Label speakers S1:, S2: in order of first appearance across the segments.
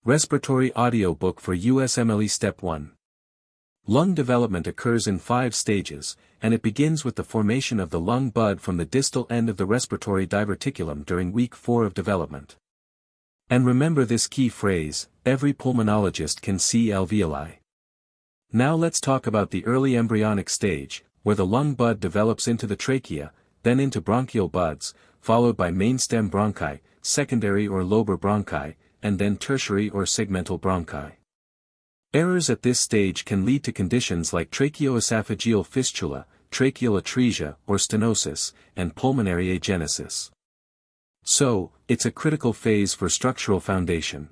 S1: Respiratory audiobook for USMLE Step 1. Lung development occurs in 5 stages, and it begins with the formation of the lung bud from the distal end of the respiratory diverticulum during week 4 of development. And remember this key phrase: every pulmonologist can see alveoli. Now let's talk about the early embryonic stage, where the lung bud develops into the trachea, then into bronchial buds, followed by mainstem bronchi, secondary or lobar bronchi, and then tertiary or segmental bronchi. Errors at this stage can lead to conditions like tracheoesophageal fistula, tracheal atresia or stenosis, and pulmonary agenesis. So, it's a critical phase for structural foundation.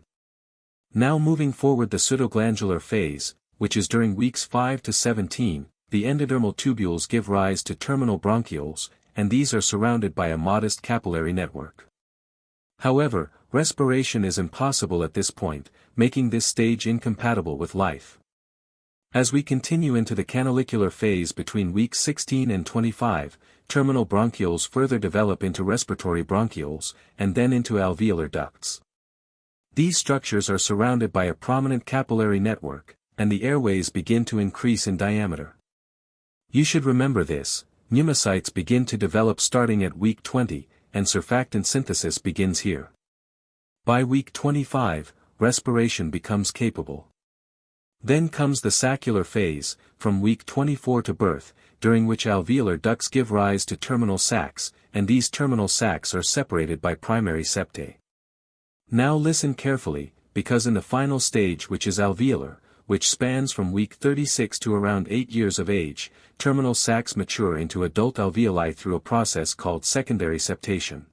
S1: Now moving forward, the pseudoglandular phase, which is during weeks 5 to 17, the endodermal tubules give rise to terminal bronchioles, and these are surrounded by a modest capillary network. However, respiration is impossible at this point, making this stage incompatible with life. As we continue into the canalicular phase between weeks 16 and 25, terminal bronchioles further develop into respiratory bronchioles, and then into alveolar ducts. These structures are surrounded by a prominent capillary network, and the airways begin to increase in diameter. You should remember this: pneumocytes begin to develop starting at week 20, and surfactant synthesis begins here. By week 25, respiration becomes capable. Then comes the saccular phase, from week 24 to birth, during which alveolar ducts give rise to terminal sacs, and these terminal sacs are separated by primary septae. Now listen carefully, because in the final stage, which is alveolar, which spans from week 36 to around 8 years of age, terminal sacs mature into adult alveoli through a process called secondary septation.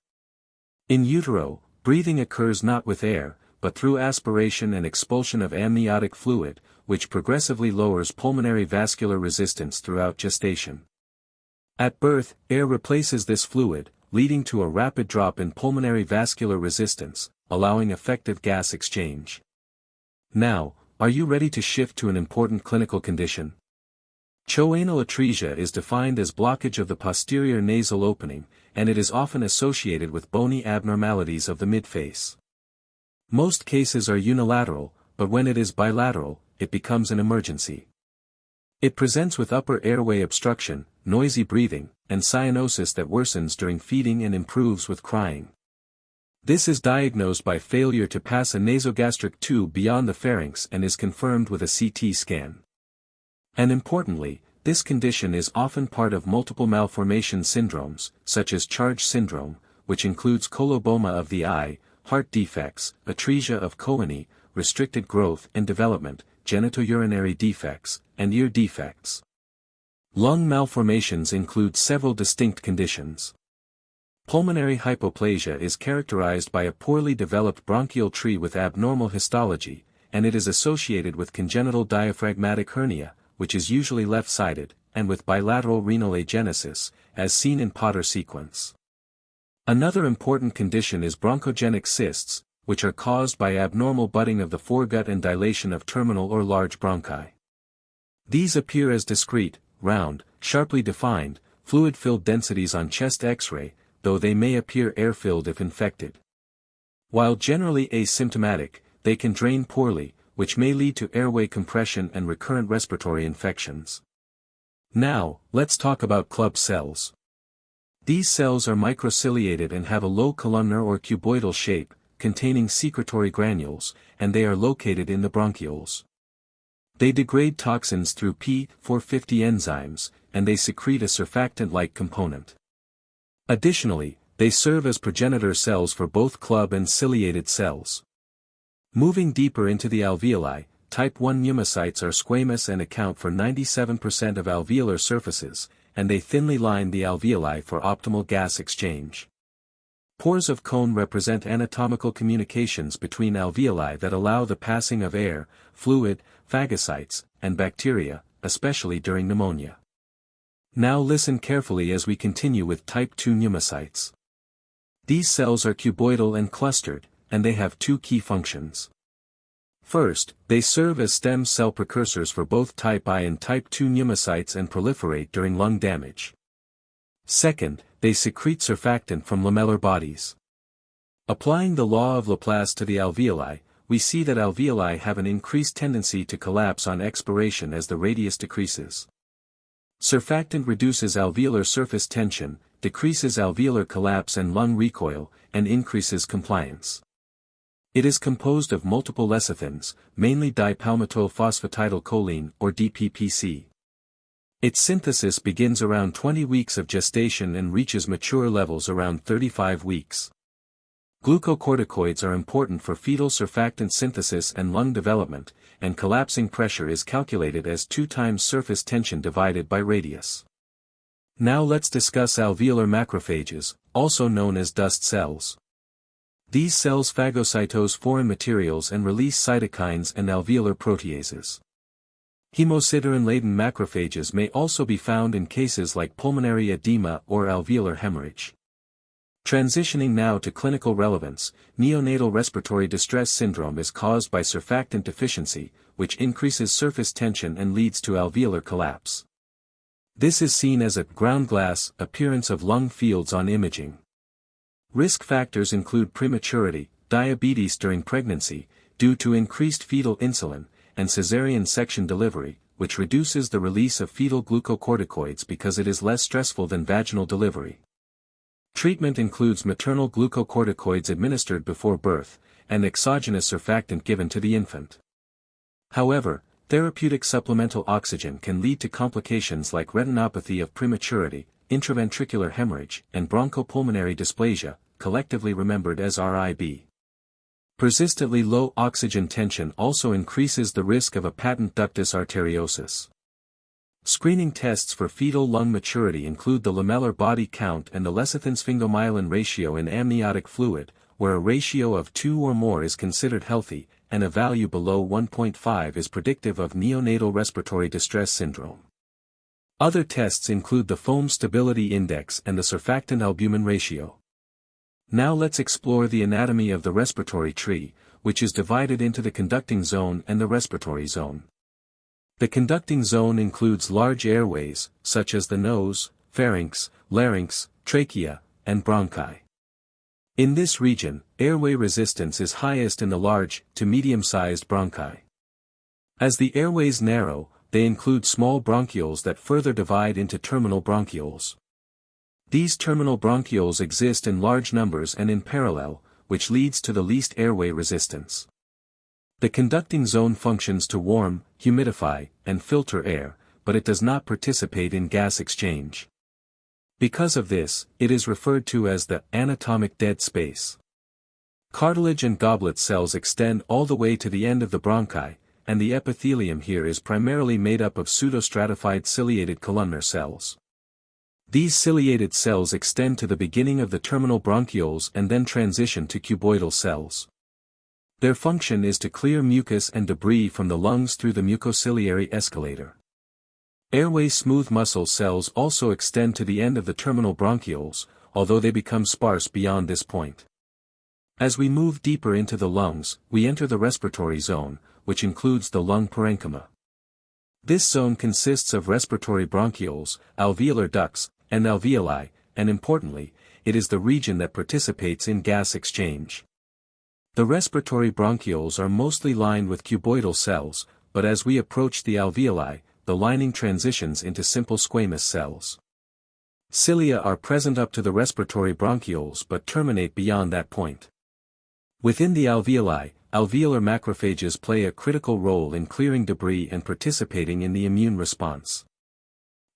S1: In utero, breathing occurs not with air, but through aspiration and expulsion of amniotic fluid, which progressively lowers pulmonary vascular resistance throughout gestation. At birth, air replaces this fluid, leading to a rapid drop in pulmonary vascular resistance, allowing effective gas exchange. Now, are you ready to shift to an important clinical condition? Choanal atresia is defined as blockage of the posterior nasal opening, and it is often associated with bony abnormalities of the midface. Most cases are unilateral, but when it is bilateral, it becomes an emergency. It presents with upper airway obstruction, noisy breathing, and cyanosis that worsens during feeding and improves with crying. This is diagnosed by failure to pass a nasogastric tube beyond the pharynx and is confirmed with a CT scan. And importantly, this condition is often part of multiple malformation syndromes, such as Charge syndrome, which includes coloboma of the eye, heart defects, atresia of Coheney, restricted growth and development, genitourinary defects, and ear defects. Lung malformations include several distinct conditions. Pulmonary hypoplasia is characterized by a poorly developed bronchial tree with abnormal histology, and it is associated with congenital diaphragmatic hernia, which is usually left-sided, and with bilateral renal agenesis, as seen in Potter sequence. Another important condition is bronchogenic cysts, which are caused by abnormal budding of the foregut and dilation of terminal or large bronchi. These appear as discrete, round, sharply defined, fluid-filled densities on chest X-ray, though they may appear air-filled if infected. While generally asymptomatic, they can drain poorly, which may lead to airway compression and recurrent respiratory infections. Now, let's talk about club cells. These cells are microciliated and have a low columnar or cuboidal shape, containing secretory granules, and they are located in the bronchioles. They degrade toxins through P450 enzymes, and they secrete a surfactant-like component. Additionally, they serve as progenitor cells for both club and ciliated cells. Moving deeper into the alveoli, type 1 pneumocytes are squamous and account for 97% of alveolar surfaces, and they thinly line the alveoli for optimal gas exchange. Pores of cone represent anatomical communications between alveoli that allow the passing of air, fluid, phagocytes, and bacteria, especially during pneumonia. Now listen carefully as we continue with type 2 pneumocytes. These cells are cuboidal and clustered, and they have 2 key functions. First, they serve as stem cell precursors for both type I and type 2 pneumocytes and proliferate during lung damage. Second, they secrete surfactant from lamellar bodies. Applying the law of Laplace to the alveoli, we see that alveoli have an increased tendency to collapse on expiration as the radius decreases. Surfactant reduces alveolar surface tension, decreases alveolar collapse and lung recoil, and increases compliance. It is composed of multiple lecithins, mainly dipalmitoyl phosphatidylcholine or DPPC. Its synthesis begins around 20 weeks of gestation and reaches mature levels around 35 weeks. Glucocorticoids are important for fetal surfactant synthesis and lung development, and collapsing pressure is calculated as 2 times surface tension divided by radius. Now let's discuss alveolar macrophages, also known as dust cells. These cells phagocytose foreign materials and release cytokines and alveolar proteases. Hemosiderin-laden macrophages may also be found in cases like pulmonary edema or alveolar hemorrhage. Transitioning now to clinical relevance, neonatal respiratory distress syndrome is caused by surfactant deficiency, which increases surface tension and leads to alveolar collapse. This is seen as a ground glass appearance of lung fields on imaging. Risk factors include prematurity, diabetes during pregnancy, due to increased fetal insulin, and cesarean section delivery, which reduces the release of fetal glucocorticoids because it is less stressful than vaginal delivery. Treatment includes maternal glucocorticoids administered before birth, and exogenous surfactant given to the infant. However, therapeutic supplemental oxygen can lead to complications like retinopathy of prematurity, intraventricular hemorrhage, and bronchopulmonary dysplasia, collectively remembered as RIB. Persistently low oxygen tension also increases the risk of a patent ductus arteriosus. Screening tests for fetal lung maturity include the lamellar body count and the lecithin-sphingomyelin ratio in amniotic fluid, where a ratio of 2 or more is considered healthy, and a value below 1.5 is predictive of neonatal respiratory distress syndrome. Other tests include the foam stability index and the surfactant-albumin ratio. Now let's explore the anatomy of the respiratory tree, which is divided into the conducting zone and the respiratory zone. The conducting zone includes large airways, such as the nose, pharynx, larynx, trachea, and bronchi. In this region, airway resistance is highest in the large to medium-sized bronchi. As the airways narrow, they include small bronchioles that further divide into terminal bronchioles. These terminal bronchioles exist in large numbers and in parallel, which leads to the least airway resistance. The conducting zone functions to warm, humidify, and filter air, but it does not participate in gas exchange. Because of this, it is referred to as the anatomic dead space. Cartilage and goblet cells extend all the way to the end of the bronchi, and the epithelium here is primarily made up of pseudostratified ciliated columnar cells. These ciliated cells extend to the beginning of the terminal bronchioles and then transition to cuboidal cells. Their function is to clear mucus and debris from the lungs through the mucociliary escalator. Airway smooth muscle cells also extend to the end of the terminal bronchioles, although they become sparse beyond this point. As we move deeper into the lungs, we enter the respiratory zone, which includes the lung parenchyma. This zone consists of respiratory bronchioles, alveolar ducts, and alveoli, and importantly, it is the region that participates in gas exchange. The respiratory bronchioles are mostly lined with cuboidal cells, but as we approach the alveoli, the lining transitions into simple squamous cells. Cilia are present up to the respiratory bronchioles but terminate beyond that point. Within the alveoli, alveolar macrophages play a critical role in clearing debris and participating in the immune response.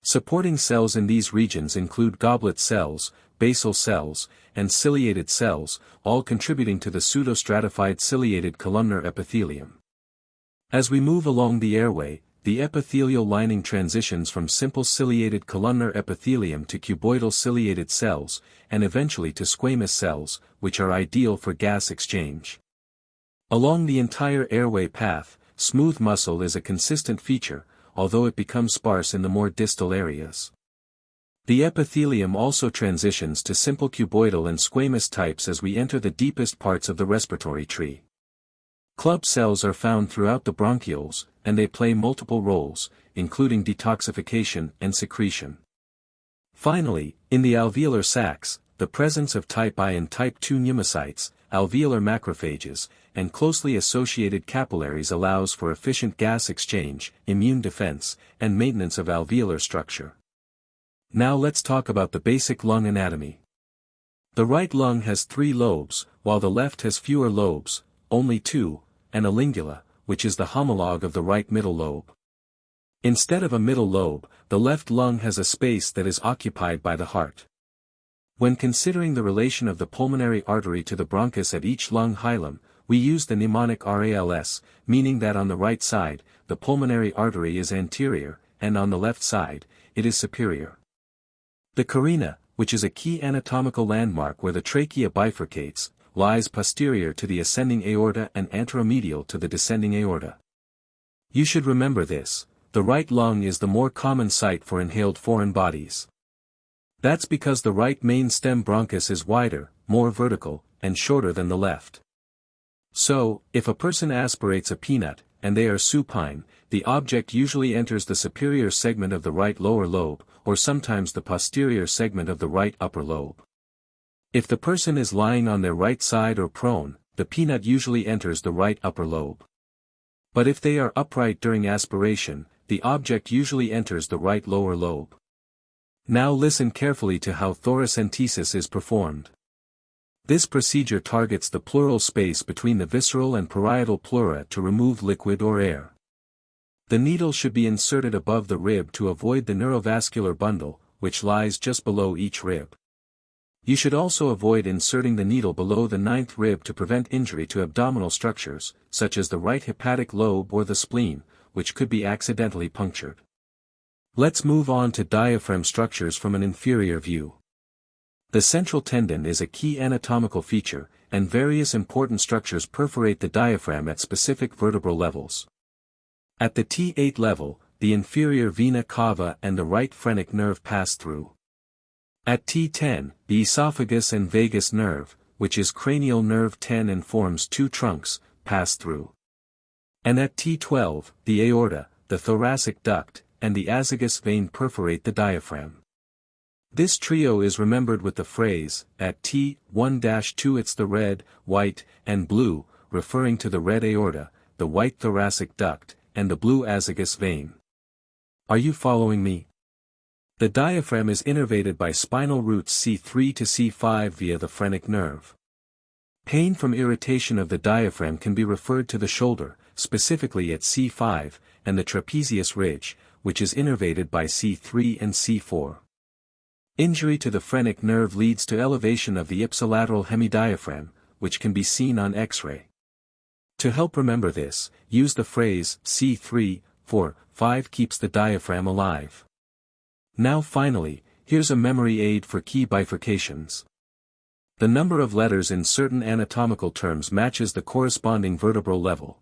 S1: Supporting cells in these regions include goblet cells, basal cells, and ciliated cells, all contributing to the pseudostratified ciliated columnar epithelium. As we move along the airway, the epithelial lining transitions from simple ciliated columnar epithelium to cuboidal ciliated cells, and eventually to squamous cells, which are ideal for gas exchange. Along the entire airway path, smooth muscle is a consistent feature, although it becomes sparse in the more distal areas. The epithelium also transitions to simple cuboidal and squamous types as we enter the deepest parts of the respiratory tree. Club cells are found throughout the bronchioles, and they play multiple roles, including detoxification and secretion. Finally, in the alveolar sacs, the presence of type I and type II pneumocytes, alveolar macrophages, and closely associated capillaries allows for efficient gas exchange, immune defense, and maintenance of alveolar structure. Now let's talk about the basic lung anatomy. The right lung has 3 lobes, while the left has fewer lobes, only 2, and a lingula, which is the homologue of the right middle lobe. Instead of a middle lobe, the left lung has a space that is occupied by the heart. When considering the relation of the pulmonary artery to the bronchus at each lung hilum, we use the mnemonic RALS, meaning that on the right side, the pulmonary artery is anterior, and on the left side, it is superior. The carina, which is a key anatomical landmark where the trachea bifurcates, lies posterior to the ascending aorta and anteromedial to the descending aorta. You should remember this. The right lung is the more common site for inhaled foreign bodies. That's because the right main stem bronchus is wider, more vertical, and shorter than the left. So, if a person aspirates a peanut, and they are supine, the object usually enters the superior segment of the right lower lobe, or sometimes the posterior segment of the right upper lobe. If the person is lying on their right side or prone, the peanut usually enters the right upper lobe. But if they are upright during aspiration, the object usually enters the right lower lobe. Now listen carefully to how thoracentesis is performed. This procedure targets the pleural space between the visceral and parietal pleura to remove liquid or air. The needle should be inserted above the rib to avoid the neurovascular bundle, which lies just below each rib. You should also avoid inserting the needle below the 9th rib to prevent injury to abdominal structures, such as the right hepatic lobe or the spleen, which could be accidentally punctured. Let's move on to diaphragm structures from an inferior view. The central tendon is a key anatomical feature, and various important structures perforate the diaphragm at specific vertebral levels. At the T8 level, the inferior vena cava and the right phrenic nerve pass through. At T10, the esophagus and vagus nerve, which is cranial nerve 10 and forms 2 trunks, pass through. And at T12, the aorta, the thoracic duct, and the azygous vein perforate the diaphragm. This trio is remembered with the phrase, at T1-2 it's the red, white, and blue, referring to the red aorta, the white thoracic duct, and the blue azygous vein. Are you following me? The diaphragm is innervated by spinal roots C3 to C5 via the phrenic nerve. Pain from irritation of the diaphragm can be referred to the shoulder, specifically at C5, and the trapezius ridge, which is innervated by C3 and C4. Injury to the phrenic nerve leads to elevation of the ipsilateral hemidiaphragm, which can be seen on X-ray. To help remember this, use the phrase C3, 4, 5 keeps the diaphragm alive. Now finally, here's a memory aid for key bifurcations. The number of letters in certain anatomical terms matches the corresponding vertebral level.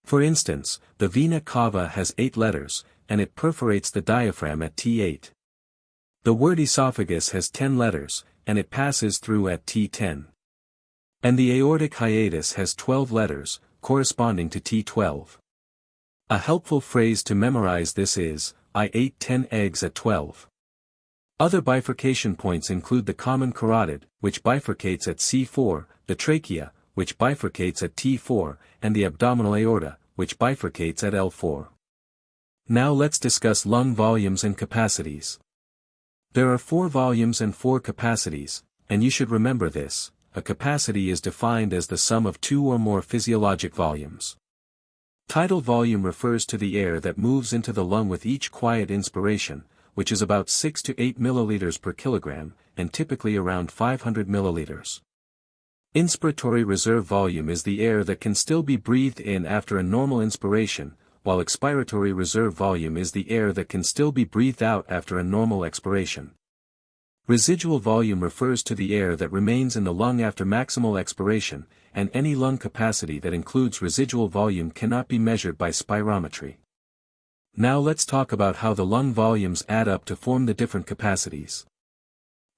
S1: For instance, the vena cava has 8 letters, and it perforates the diaphragm at T8. The word esophagus has 10 letters, and it passes through at T10. And the aortic hiatus has 12 letters, corresponding to T12. A helpful phrase to memorize this is, I ate 10 eggs at 12. Other bifurcation points include the common carotid, which bifurcates at C4, the trachea, which bifurcates at T4, and the abdominal aorta, which bifurcates at L4. Now let's discuss lung volumes and capacities. There are 4 volumes and 4 capacities, and you should remember this. A capacity is defined as the sum of 2 or more physiologic volumes. Tidal volume refers to the air that moves into the lung with each quiet inspiration, which is about 6 to 8 milliliters per kilogram, and typically around 500 milliliters. Inspiratory reserve volume is the air that can still be breathed in after a normal inspiration, while expiratory reserve volume is the air that can still be breathed out after a normal expiration. Residual volume refers to the air that remains in the lung after maximal expiration, and any lung capacity that includes residual volume cannot be measured by spirometry. Now let's talk about how the lung volumes add up to form the different capacities.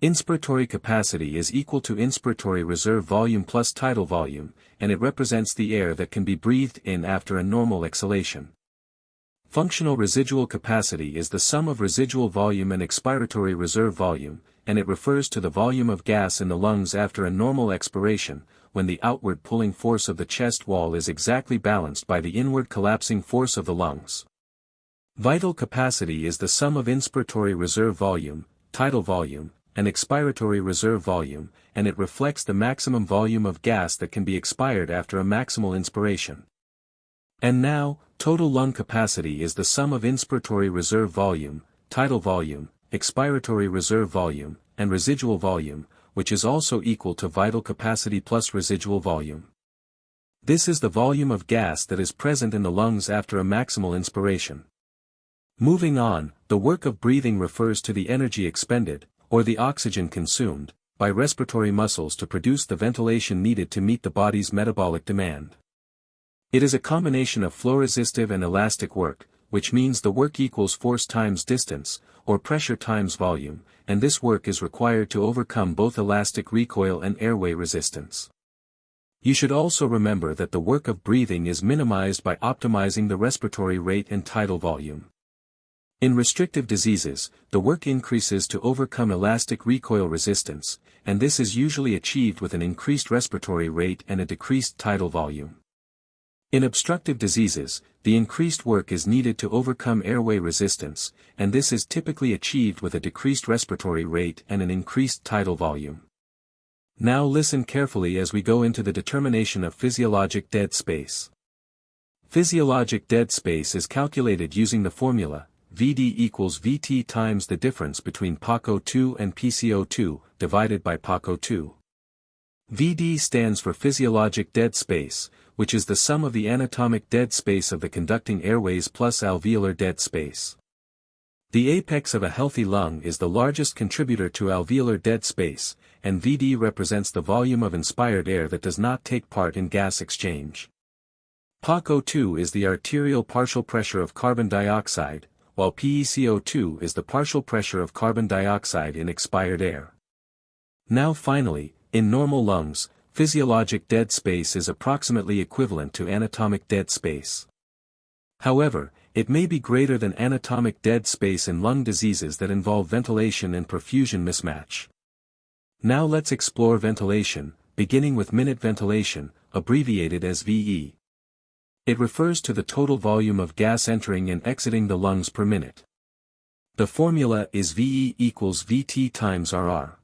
S1: Inspiratory capacity is equal to inspiratory reserve volume plus tidal volume, and it represents the air that can be breathed in after a normal exhalation. Functional residual capacity is the sum of residual volume and expiratory reserve volume, and it refers to the volume of gas in the lungs after a normal expiration, when the outward pulling force of the chest wall is exactly balanced by the inward collapsing force of the lungs. Vital capacity is the sum of inspiratory reserve volume, tidal volume, and expiratory reserve volume, and it reflects the maximum volume of gas that can be expired after a maximal inspiration. And now, total lung capacity is the sum of inspiratory reserve volume, tidal volume, expiratory reserve volume, and residual volume, which is also equal to vital capacity plus residual volume. This is the volume of gas that is present in the lungs after a maximal inspiration. Moving on, the work of breathing refers to the energy expended, or the oxygen consumed, by respiratory muscles to produce the ventilation needed to meet the body's metabolic demand. It is a combination of flow-resistive and elastic work, which means the work equals force times distance, or pressure times volume, and this work is required to overcome both elastic recoil and airway resistance. You should also remember that the work of breathing is minimized by optimizing the respiratory rate and tidal volume. In restrictive diseases, the work increases to overcome elastic recoil resistance, and this is usually achieved with an increased respiratory rate and a decreased tidal volume. In obstructive diseases, the increased work is needed to overcome airway resistance, and this is typically achieved with a decreased respiratory rate and an increased tidal volume. Now listen carefully as we go into the determination of physiologic dead space. Physiologic dead space is calculated using the formula Vd equals Vt times the difference between PaCO2 and PCO2, divided by PaCO2. Vd stands for physiologic dead space, which is the sum of the anatomic dead space of the conducting airways plus alveolar dead space. The apex of a healthy lung is the largest contributor to alveolar dead space, and Vd represents the volume of inspired air that does not take part in gas exchange. PaCO2 is the arterial partial pressure of carbon dioxide, while PeCO2 is the partial pressure of carbon dioxide in expired air. Now finally, in normal lungs, physiologic dead space is approximately equivalent to anatomic dead space. However, it may be greater than anatomic dead space in lung diseases that involve ventilation and perfusion mismatch. Now let's explore ventilation, beginning with minute ventilation, abbreviated as VE. It refers to the total volume of gas entering and exiting the lungs per minute. The formula is VE equals VT times RR.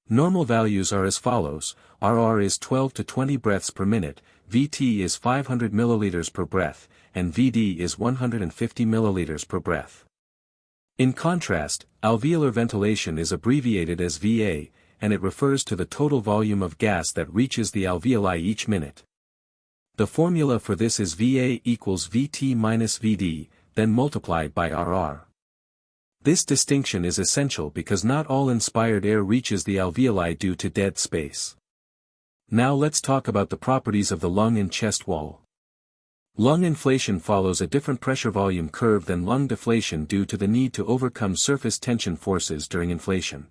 S1: Normal values are as follows: RR is 12 to 20 breaths per minute, VT is 500 milliliters per breath, and VD is 150 milliliters per breath. In contrast, alveolar ventilation is abbreviated as VA, and it refers to the total volume of gas that reaches the alveoli each minute. The formula for this is VA equals VT minus VD, then multiplied by RR. This distinction is essential because not all inspired air reaches the alveoli due to dead space. Now let's talk about the properties of the lung and chest wall. Lung inflation follows a different pressure-volume curve than lung deflation due to the need to overcome surface tension forces during inflation.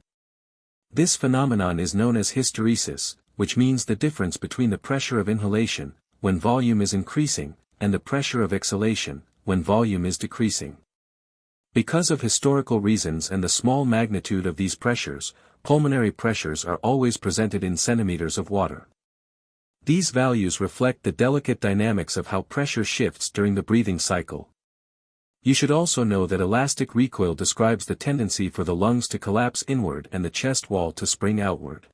S1: This phenomenon is known as hysteresis, which means the difference between the pressure of inhalation, when volume is increasing, and the pressure of exhalation, when volume is decreasing. Because of historical reasons and the small magnitude of these pressures, pulmonary pressures are always presented in centimeters of water. These values reflect the delicate dynamics of how pressure shifts during the breathing cycle. You should also know that elastic recoil describes the tendency for the lungs to collapse inward and the chest wall to spring outward.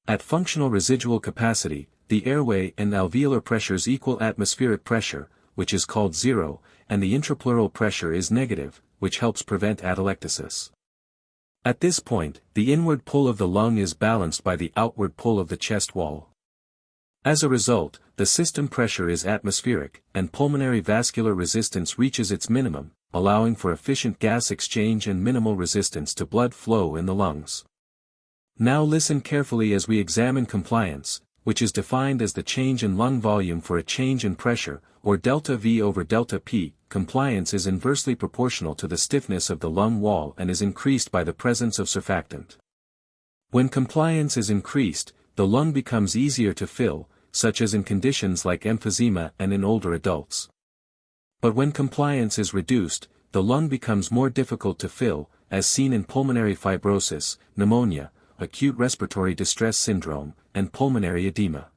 S1: At functional residual capacity, the airway and alveolar pressures equal atmospheric pressure, which is called zero, and the intrapleural pressure is negative, which helps prevent atelectasis. At this point, the inward pull of the lung is balanced by the outward pull of the chest wall. As a result, the system pressure is atmospheric, and pulmonary vascular resistance reaches its minimum, allowing for efficient gas exchange and minimal resistance to blood flow in the lungs. Now listen carefully as we examine compliance, which is defined as the change in lung volume for a change in pressure, or delta V over delta P. Compliance is inversely proportional to the stiffness of the lung wall and is increased by the presence of surfactant. When compliance is increased, the lung becomes easier to fill, such as in conditions like emphysema and in older adults. But when compliance is reduced, the lung becomes more difficult to fill, as seen in pulmonary fibrosis, pneumonia, acute respiratory distress syndrome, and pulmonary edema.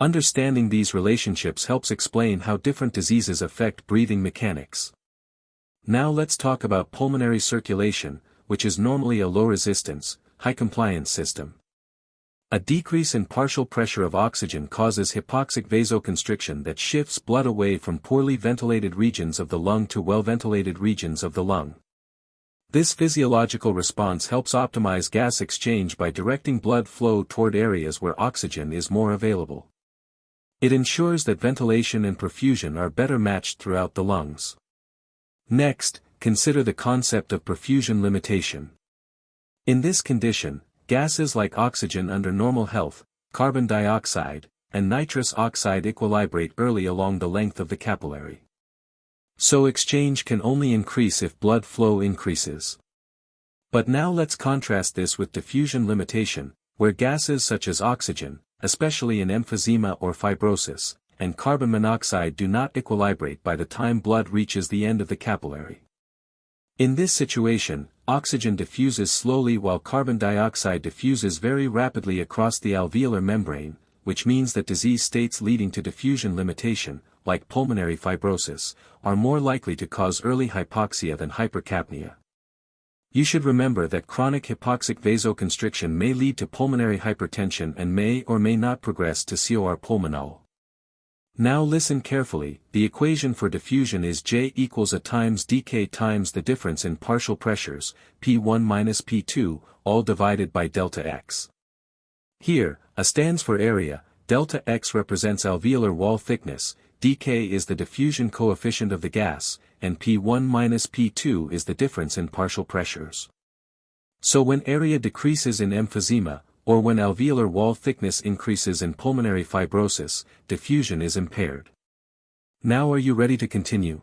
S1: Understanding these relationships helps explain how different diseases affect breathing mechanics. Now let's talk about pulmonary circulation, which is normally a low-resistance, high-compliance system. A decrease in partial pressure of oxygen causes hypoxic vasoconstriction that shifts blood away from poorly ventilated regions of the lung to well-ventilated regions of the lung. This physiological response helps optimize gas exchange by directing blood flow toward areas where oxygen is more available. It ensures that ventilation and perfusion are better matched throughout the lungs. Next, consider the concept of perfusion limitation. In this condition, gases like oxygen under normal health, carbon dioxide, and nitrous oxide equilibrate early along the length of the capillary. So exchange can only increase if blood flow increases. But now let's contrast this with diffusion limitation, where gases such as oxygen, especially in emphysema or fibrosis, and carbon monoxide do not equilibrate by the time blood reaches the end of the capillary. In this situation, oxygen diffuses slowly while carbon dioxide diffuses very rapidly across the alveolar membrane, which means that disease states leading to diffusion limitation, like pulmonary fibrosis, are more likely to cause early hypoxia than hypercapnia. You should remember that chronic hypoxic vasoconstriction may lead to pulmonary hypertension and may or may not progress to cor pulmonale. Now listen carefully, the equation for diffusion is J equals A times dk times the difference in partial pressures, P1 minus P2, all divided by delta X. Here, A stands for area, delta X represents alveolar wall thickness, dk is the diffusion coefficient of the gas, and P1 minus P2 is the difference in partial pressures. So when area decreases in emphysema, or when alveolar wall thickness increases in pulmonary fibrosis, diffusion is impaired. Now are you ready to continue?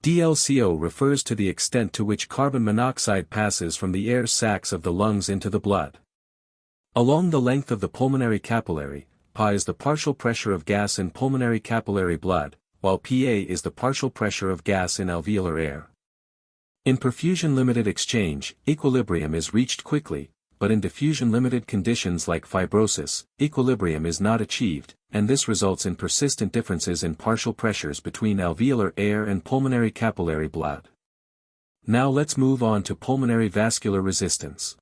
S1: DLCO refers to the extent to which carbon monoxide passes from the air sacs of the lungs into the blood. Along the length of the pulmonary capillary, Pa is the partial pressure of gas in pulmonary capillary blood, while Pa is the partial pressure of gas in alveolar air. In perfusion-limited exchange, equilibrium is reached quickly, but in diffusion-limited conditions like fibrosis, equilibrium is not achieved, and this results in persistent differences in partial pressures between alveolar air and pulmonary capillary blood. Now let's move on to pulmonary vascular resistance.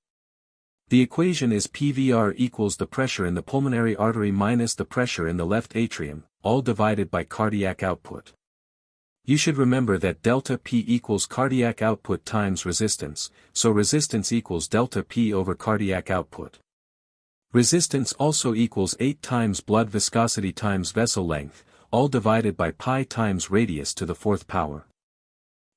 S1: The equation is PVR equals the pressure in the pulmonary artery minus the pressure in the left atrium, all divided by cardiac output. You should remember that delta P equals cardiac output times resistance, so resistance equals delta P over cardiac output. Resistance also equals 8 times blood viscosity times vessel length, all divided by pi times radius to the fourth power.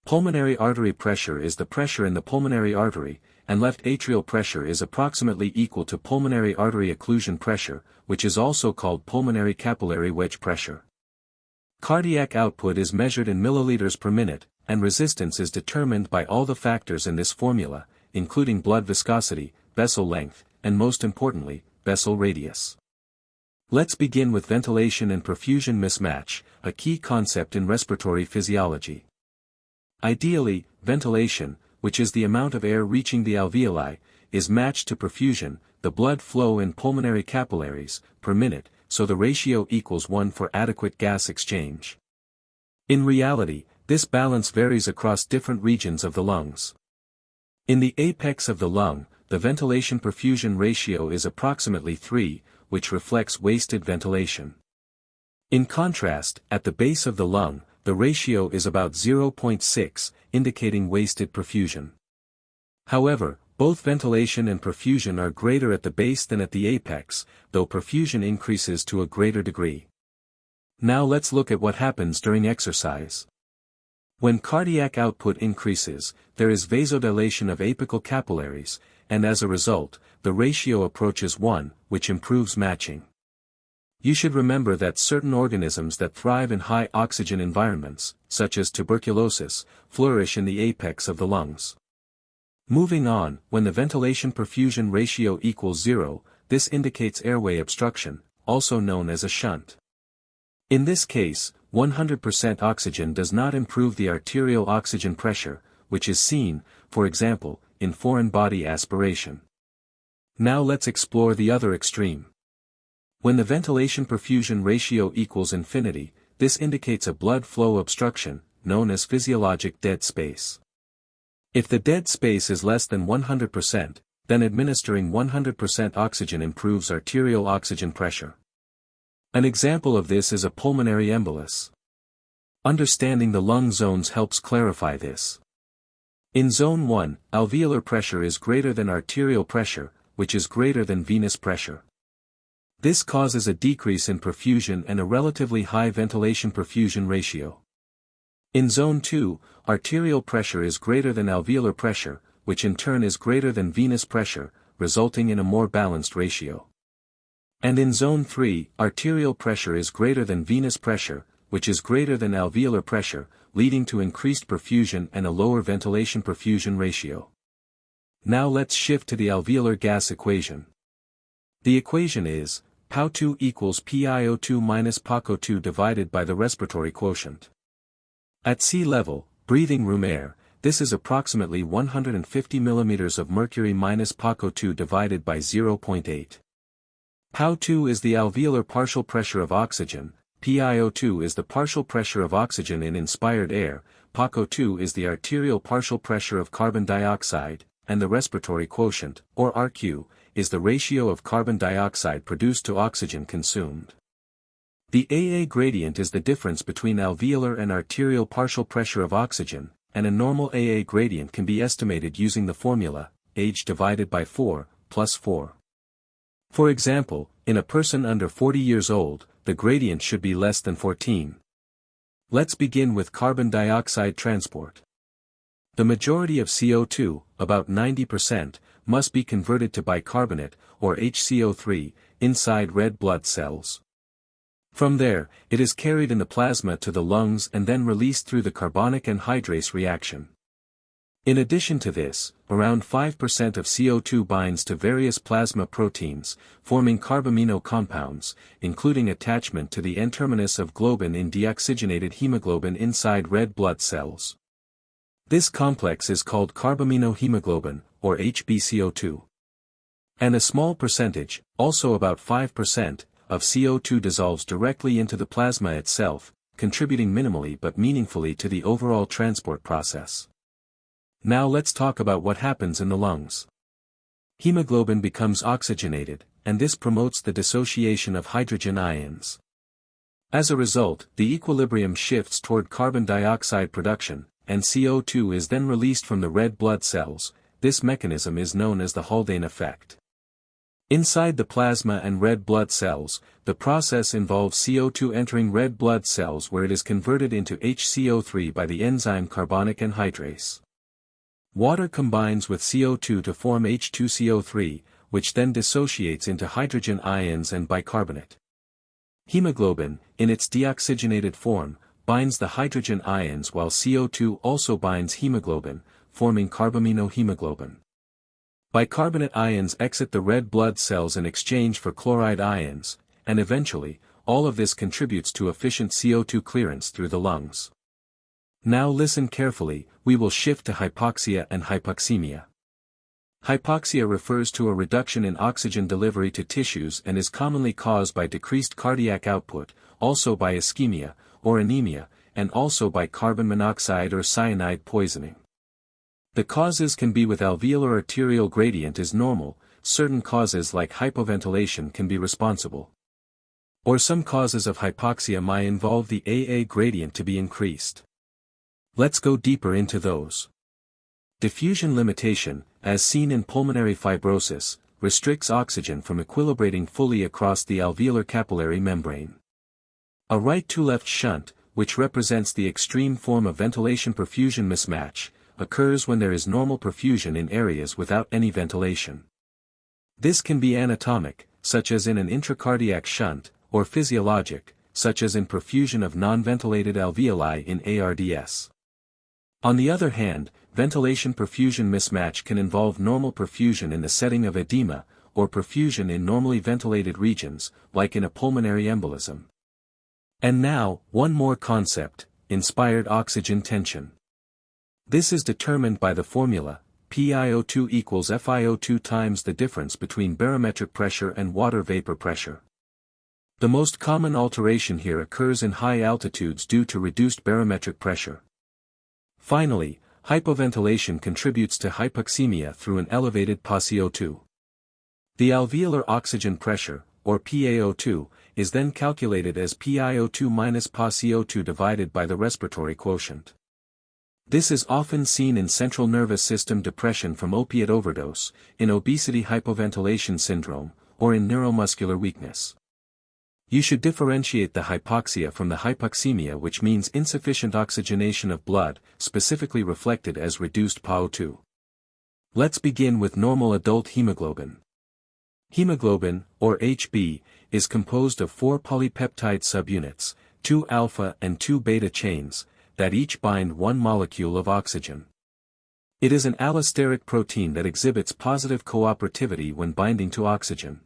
S1: Pulmonary artery pressure is the pressure in the pulmonary artery, and left atrial pressure is approximately equal to pulmonary artery occlusion pressure, which is also called pulmonary capillary wedge pressure. Cardiac output is measured in milliliters per minute, and resistance is determined by all the factors in this formula, including blood viscosity, vessel length, and most importantly, vessel radius. Let's begin with ventilation and perfusion mismatch, a key concept in respiratory physiology. Ideally, ventilation, which is the amount of air reaching the alveoli, is matched to perfusion, the blood flow in pulmonary capillaries, per minute, so the ratio equals 1 for adequate gas exchange. In reality, this balance varies across different regions of the lungs. In the apex of the lung, the ventilation-perfusion ratio is approximately 3, which reflects wasted ventilation. In contrast, at the base of the lung, the ratio is about 0.6, indicating wasted perfusion. However, both ventilation and perfusion are greater at the base than at the apex, though perfusion increases to a greater degree. Now let's look at what happens during exercise. When cardiac output increases, there is vasodilation of apical capillaries, and as a result, the ratio approaches 1, which improves matching. You should remember that certain organisms that thrive in high oxygen environments, such as tuberculosis, flourish in the apex of the lungs. Moving on, when the ventilation-perfusion ratio equals 0, this indicates airway obstruction, also known as a shunt. In this case, 100% oxygen does not improve the arterial oxygen pressure, which is seen, for example, in foreign body aspiration. Now let's explore the other extreme. When the ventilation-perfusion ratio equals infinity, this indicates a blood flow obstruction, known as physiologic dead space. If the dead space is less than 100%, then administering 100% oxygen improves arterial oxygen pressure. An example of this is a pulmonary embolus. Understanding the lung zones helps clarify this. In Zone 1, alveolar pressure is greater than arterial pressure, which is greater than venous pressure. This causes a decrease in perfusion and a relatively high ventilation-perfusion ratio. In Zone 2, arterial pressure is greater than alveolar pressure, which in turn is greater than venous pressure, resulting in a more balanced ratio. And in Zone 3, arterial pressure is greater than venous pressure, which is greater than alveolar pressure, leading to increased perfusion and a lower ventilation-perfusion ratio. Now let's shift to the alveolar gas equation. The equation is PaO2 equals PiO2 minus PaCO2 divided by the respiratory quotient. At sea level, breathing room air, this is approximately 150 mm of mercury minus PaCO2 divided by 0.8. PaO2 is the alveolar partial pressure of oxygen, PiO2 is the partial pressure of oxygen in inspired air, PaCO2 is the arterial partial pressure of carbon dioxide, and the respiratory quotient, or RQ, is the ratio of carbon dioxide produced to oxygen consumed. The AA gradient is the difference between alveolar and arterial partial pressure of oxygen, and a normal AA gradient can be estimated using the formula, age divided by 4, plus 4. For example, in a person under 40 years old, the gradient should be less than 14. Let's begin with carbon dioxide transport. The majority of CO2, about 90%, must be converted to bicarbonate, or HCO3, inside red blood cells. From there, it is carried in the plasma to the lungs and then released through the carbonic anhydrase reaction. In addition to this, around 5% of CO2 binds to various plasma proteins, forming carbamino compounds, including attachment to the N-terminus of globin in deoxygenated hemoglobin inside red blood cells. This complex is called carbaminohemoglobin, or HbCO2. And a small percentage, also about 5%, of CO2 dissolves directly into the plasma itself, contributing minimally but meaningfully to the overall transport process. Now let's talk about what happens in the lungs. Hemoglobin becomes oxygenated, and this promotes the dissociation of hydrogen ions. As a result, the equilibrium shifts toward carbon dioxide production, and CO2 is then released from the red blood cells. This mechanism is known as the Haldane effect. Inside the plasma and red blood cells, the process involves CO2 entering red blood cells where it is converted into HCO3 by the enzyme carbonic anhydrase. Water combines with CO2 to form H2CO3, which then dissociates into hydrogen ions and bicarbonate. Hemoglobin, in its deoxygenated form, binds the hydrogen ions while CO2 also binds hemoglobin, forming carbaminohemoglobin. Bicarbonate ions exit the red blood cells in exchange for chloride ions, and eventually, all of this contributes to efficient CO2 clearance through the lungs. Now listen carefully, we will shift to hypoxia and hypoxemia. Hypoxia refers to a reduction in oxygen delivery to tissues and is commonly caused by decreased cardiac output, also by ischemia, or anemia, and also by carbon monoxide or cyanide poisoning. The causes can be with alveolar arterial gradient is normal, certain causes like hypoventilation can be responsible. Or some causes of hypoxia might involve the AA gradient to be increased. Let's go deeper into those. Diffusion limitation, as seen in pulmonary fibrosis, restricts oxygen from equilibrating fully across the alveolar capillary membrane. A right-to-left shunt, which represents the extreme form of ventilation-perfusion mismatch, occurs when there is normal perfusion in areas without any ventilation. This can be anatomic, such as in an intracardiac shunt, or physiologic, such as in perfusion of non-ventilated alveoli in ARDS. On the other hand, ventilation-perfusion mismatch can involve normal perfusion in the setting of edema, or perfusion in normally ventilated regions, like in a pulmonary embolism. And now, one more concept, inspired oxygen tension. This is determined by the formula, PiO2 equals FiO2 times the difference between barometric pressure and water vapor pressure. The most common alteration here occurs in high altitudes due to reduced barometric pressure. Finally, hypoventilation contributes to hypoxemia through an elevated PaCO2. The alveolar oxygen pressure, or PaO2, is then calculated as PiO2 minus PaCO2 divided by the respiratory quotient. This is often seen in central nervous system depression from opiate overdose, in obesity hypoventilation syndrome, or in neuromuscular weakness. You should differentiate the hypoxia from the hypoxemia, which means insufficient oxygenation of blood, specifically reflected as reduced PaO2. Let's begin with normal adult hemoglobin. Hemoglobin, or Hb, is composed of 4 polypeptide subunits, 2 alpha and 2 beta chains, that each bind one molecule of oxygen. It is an allosteric protein that exhibits positive cooperativity when binding to oxygen.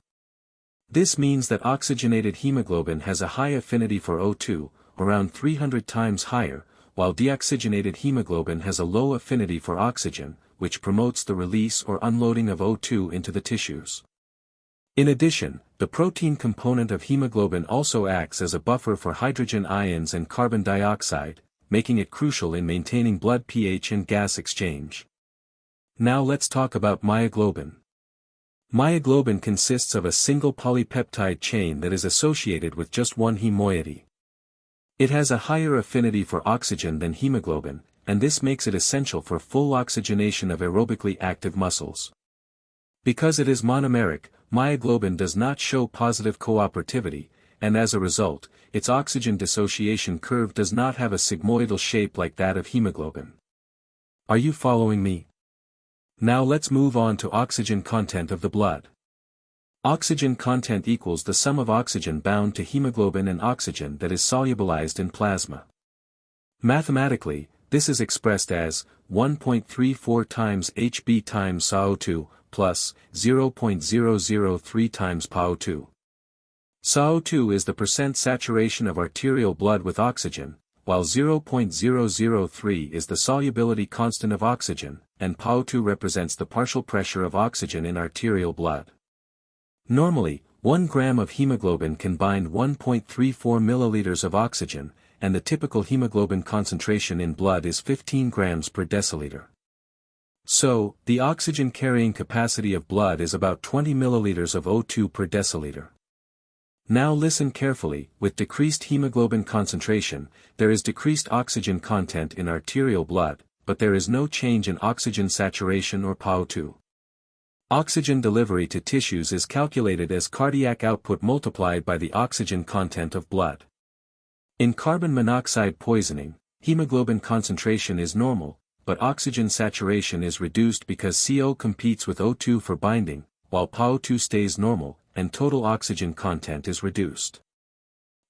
S1: This means that oxygenated hemoglobin has a high affinity for O2, around 300 times higher, while deoxygenated hemoglobin has a low affinity for oxygen, which promotes the release or unloading of O2 into the tissues. In addition, the protein component of hemoglobin also acts as a buffer for hydrogen ions and carbon dioxide, making it crucial in maintaining blood pH and gas exchange. Now let's talk about myoglobin. Myoglobin consists of a single polypeptide chain that is associated with just one hemoiety. It has a higher affinity for oxygen than hemoglobin, and this makes it essential for full oxygenation of aerobically active muscles. Because it is monomeric, myoglobin does not show positive cooperativity, and as a result, its oxygen dissociation curve does not have a sigmoidal shape like that of hemoglobin. Are you following me? Now let's move on to oxygen content of the blood. Oxygen content equals the sum of oxygen bound to hemoglobin and oxygen that is solubilized in plasma. Mathematically, this is expressed as 1.34 times Hb times SaO2 plus 0.003 times PaO2. SaO2 is the percent saturation of arterial blood with oxygen, while 0.003 is the solubility constant of oxygen, and PaO2 represents the partial pressure of oxygen in arterial blood. Normally, 1 gram of hemoglobin can bind 1.34 milliliters of oxygen, and the typical hemoglobin concentration in blood is 15 grams per deciliter. So, the oxygen carrying capacity of blood is about 20 milliliters of O2 per deciliter. Now listen carefully, with decreased hemoglobin concentration, there is decreased oxygen content in arterial blood, but there is no change in oxygen saturation or PaO2. Oxygen delivery to tissues is calculated as cardiac output multiplied by the oxygen content of blood. In carbon monoxide poisoning, hemoglobin concentration is normal, but oxygen saturation is reduced because CO competes with O2 for binding, while PaO2 stays normal, and total oxygen content is reduced.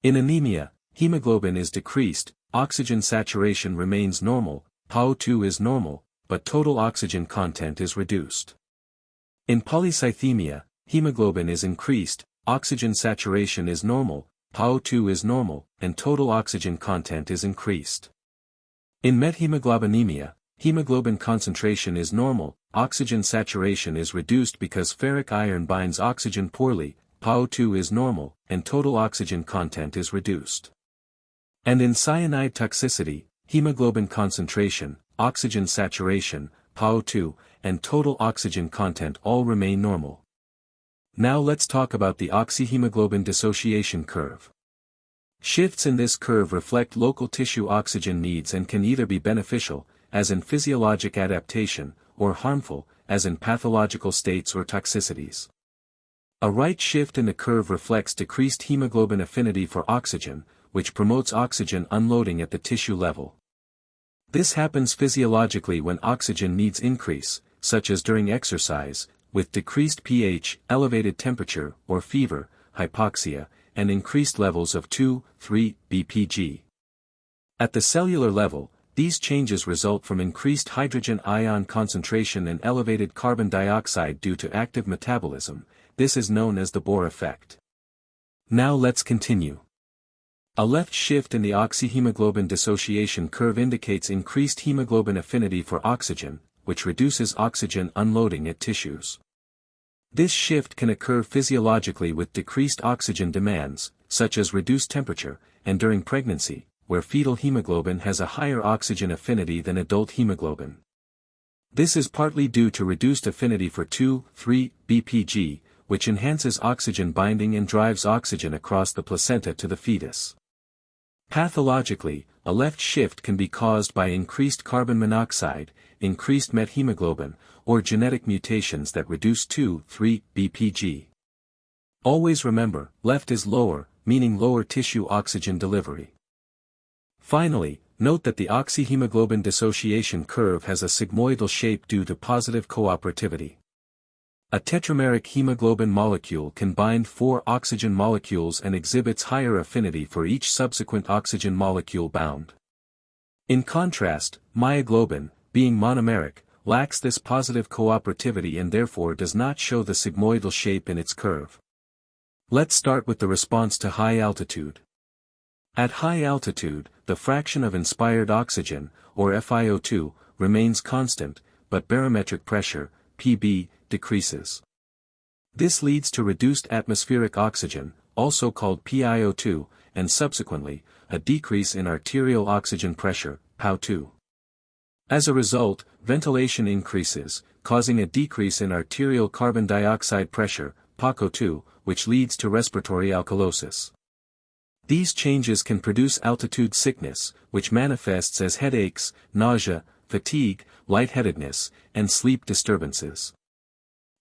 S1: In anemia, hemoglobin is decreased, oxygen saturation remains normal, PaO2 is normal, but total oxygen content is reduced. In polycythemia, hemoglobin is increased, oxygen saturation is normal, PaO2 is normal, and total oxygen content is increased. In methemoglobinemia, hemoglobin concentration is normal, oxygen saturation is reduced because ferric iron binds oxygen poorly, PaO2 is normal, and total oxygen content is reduced. And in cyanide toxicity, hemoglobin concentration, oxygen saturation, PaO2, and total oxygen content all remain normal. Now let's talk about the oxyhemoglobin dissociation curve. Shifts in this curve reflect local tissue oxygen needs and can either be beneficial, as in physiologic adaptation, or harmful, as in pathological states or toxicities. A right shift in the curve reflects decreased hemoglobin affinity for oxygen, which promotes oxygen unloading at the tissue level. This happens physiologically when oxygen needs increase, such as during exercise, with decreased pH, elevated temperature, or fever, hypoxia, and increased levels of 2,3 bpg. At the cellular level, these changes result from increased hydrogen ion concentration and elevated carbon dioxide due to active metabolism. This is known as the Bohr effect. Now let's continue. A left shift in the oxyhemoglobin dissociation curve indicates increased hemoglobin affinity for oxygen, which reduces oxygen unloading at tissues. This shift can occur physiologically with decreased oxygen demands, such as reduced temperature, and during pregnancy, where fetal hemoglobin has a higher oxygen affinity than adult hemoglobin. This is partly due to reduced affinity for 2,3-BPG, which enhances oxygen binding and drives oxygen across the placenta to the fetus. Pathologically, a left shift can be caused by increased carbon monoxide, increased methemoglobin, or genetic mutations that reduce 2,3-BPG. Always remember, left is lower, meaning lower tissue oxygen delivery. Finally, note that the oxyhemoglobin dissociation curve has a sigmoidal shape due to positive cooperativity. A tetrameric hemoglobin molecule can bind 4 oxygen molecules and exhibits higher affinity for each subsequent oxygen molecule bound. In contrast, myoglobin, being monomeric, lacks this positive cooperativity and therefore does not show the sigmoidal shape in its curve. Let's start with the response to high altitude. At high altitude, the fraction of inspired oxygen, or FiO2, remains constant, but barometric pressure, Pb, decreases. This leads to reduced atmospheric oxygen, also called PiO2, and subsequently, a decrease in arterial oxygen pressure, PaO2. As a result, ventilation increases, causing a decrease in arterial carbon dioxide pressure, PaCO2, which leads to respiratory alkalosis. These changes can produce altitude sickness, which manifests as headaches, nausea, fatigue, lightheadedness, and sleep disturbances.